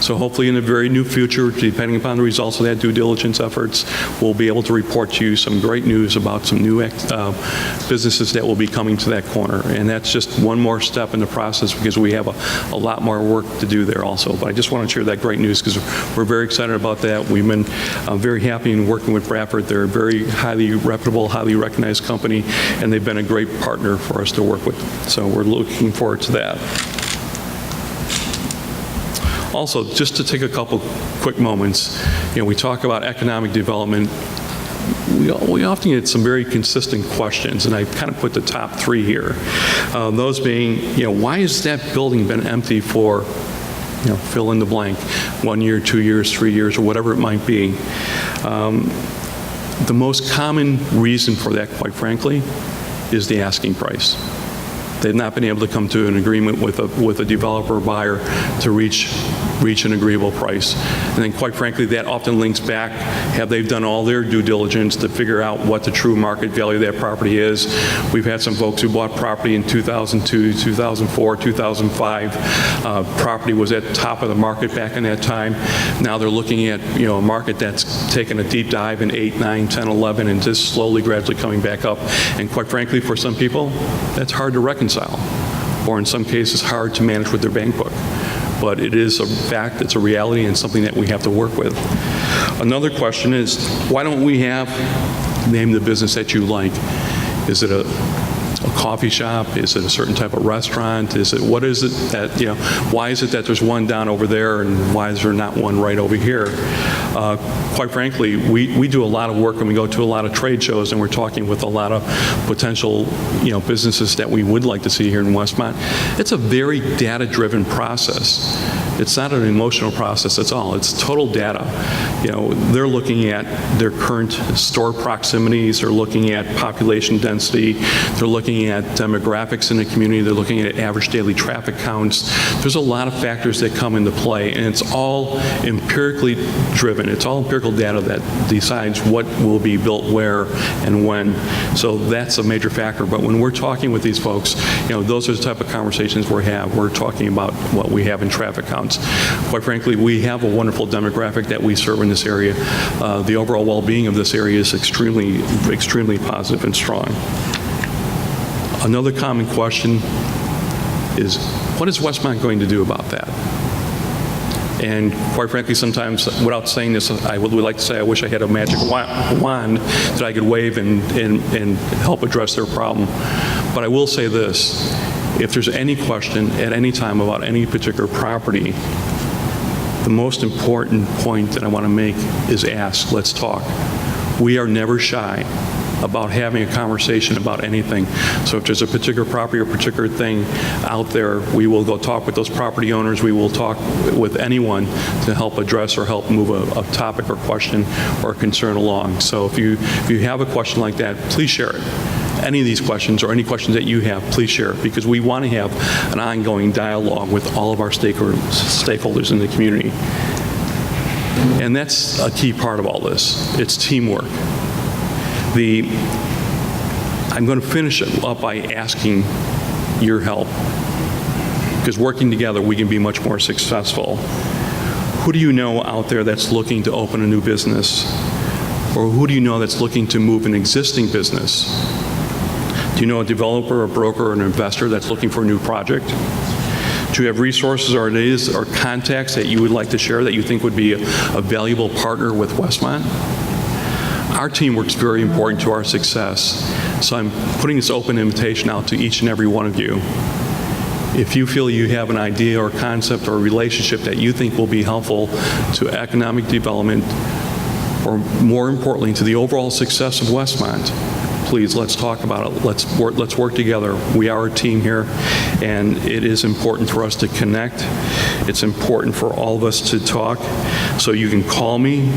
So hopefully in the very near future, depending upon the results of that due diligence efforts, we'll be able to report to you some great news about some new businesses that will be coming to that corner. And that's just one more step in the process because we have a lot more work to do there also. But I just want to share that great news because we're very excited about that. We've been very happy in working with Bradford. They're a very highly reputable, highly recognized company, and they've been a great partner for us to work with. So we're looking forward to that. Also, just to take a couple quick moments, we talk about economic development. We often get some very consistent questions, and I kind of put the top three here. Those being, why has that building been empty for, fill in the blank, 1 year, 2 years, 3 years, or whatever it might be. The most common reason for that, quite frankly, is the asking price. They've not been able to come to an agreement with a developer or buyer to reach an agreeable price. And then quite frankly, that often links back, have they done all their due diligence to figure out what the true market value of that property is? We've had some folks who bought property in 2002, 2004, 2005. Property was at top of the market back in that time. Now they're looking at, a market that's taken a deep dive in 8, 9, 10, 11, and just slowly, gradually coming back up. And quite frankly, for some people, that's hard to reconcile, or in some cases, hard to manage with their bank book. But it is a fact, it's a reality, and something that we have to work with. Another question is, why don't we have, name the business that you like. Is it a coffee shop? Is it a certain type of restaurant? What is it that, why is it that there's one down over there and why is there not one right over here? Quite frankly, we do a lot of work and we go to a lot of trade shows and we're talking with a lot of potential, businesses that we would like to see here in Westmont. It's a very data-driven process. It's not an emotional process at all. It's total data. They're looking at their current store proximities. They're looking at population density. They're looking at demographics in the community. They're looking at average daily traffic counts. There's a lot of factors that come into play, and it's all empirically driven. It's all empirical data that decides what will be built where and when. So that's a major factor. But when we're talking with these folks, those are the type of conversations we have. We're talking about what we have in traffic counts. Quite frankly, we have a wonderful demographic that we serve in this area. The overall well-being of this area is extremely, extremely positive and strong. Another common question is, what is Westmont going to do about that? And quite frankly, sometimes, without saying this, I would like to say I wish I had a magic wand that I could wave and help address their problem. But I will say this. If there's any question at any time about any particular property, the most important point that I want to make is ask, let's talk. We are never shy about having a conversation about anything. So if there's a particular property or particular thing out there, we will go talk with those property owners. We will talk with anyone to help address or help move a topic or question or concern along. So if you have a question like that, please share it. Any of these questions or any questions that you have, please share it, because we want to have an ongoing dialogue with all of our stakeholders in the community. And that's a key part of all this. It's teamwork. I'm going to finish it up by asking your help, because working together, we can be much more successful. Who do you know out there that's looking to open a new business? Or who do you know that's looking to move an existing business? Do you know a developer, a broker, or an investor that's looking for a new project? Do you have resources or ideas or contacts that you would like to share that you think would be a valuable partner with Westmont? Our teamwork is very important to our success, so I'm putting this open invitation out to each and every one of you. If you feel you have an idea or concept or relationship that you think will be helpful to economic development, or more importantly, to the overall success of Westmont, please, let's talk about it. Let's work together. We are a team here, and it is important for us to connect. It's important for all of us to talk. So you can call me,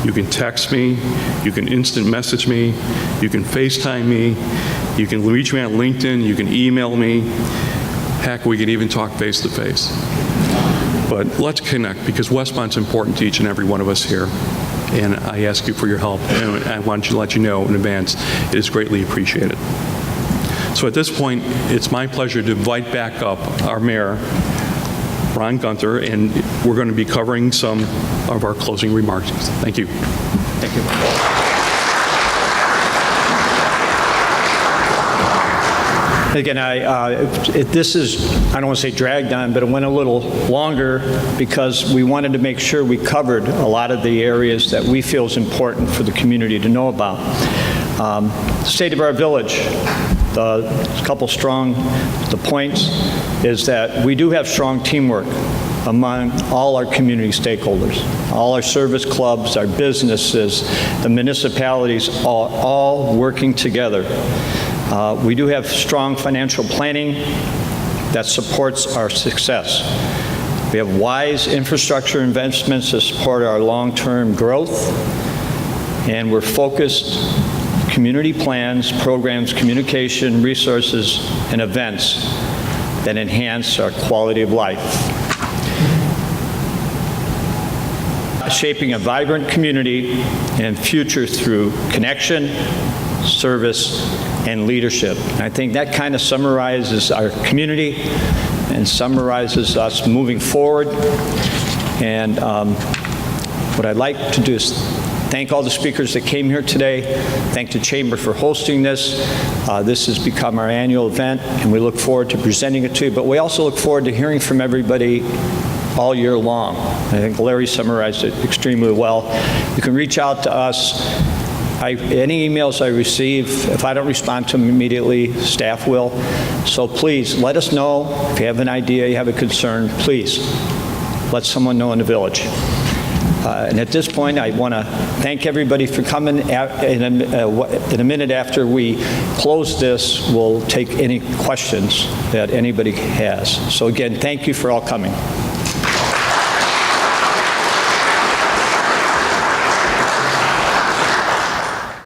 you can text me, you can instant message me, you can FaceTime me, you can reach me on LinkedIn, you can email me. Heck, we could even talk face to face. But let's connect, because Westmont's important to each and every one of us here. And I ask you for your help, and I want to let you know in advance, it is greatly appreciated. So at this point, it's my pleasure to invite back up our mayor, Ron Gunther, and we're going to be covering some of our closing remarks. Thank you. Thank you. Again, this is, I don't want to say dragged on, but it went a little longer because we wanted to make sure we covered a lot of the areas that we feel is important for the community to know about. The state of our village, a couple strong, the points is that we do have strong teamwork among all our community stakeholders, all our service clubs, our businesses, the municipalities, all working together. We do have strong financial planning that supports our success. We have wise infrastructure investments to support our long-term growth, and we're focused community plans, programs, communication, resources, and events that enhance our quality of life. Shaping a vibrant community and future through connection, service, and leadership. And I think that kind of summarizes our community and summarizes us moving forward. And what I'd like to do is thank all the speakers that came here today. Thank the Chamber for hosting this. This has become our annual event, and we look forward to presenting it to you. But we also look forward to hearing from everybody all year long. I think Larry summarized it extremely well. You can reach out to us. Any emails I receive, if I don't respond to them immediately, staff will. So please, let us know. If you have an idea, you have a concern, please let someone know in the village. And at this point, I want to thank everybody for coming. In a minute after we close this, we'll take any questions that anybody has. So again, thank you for all coming.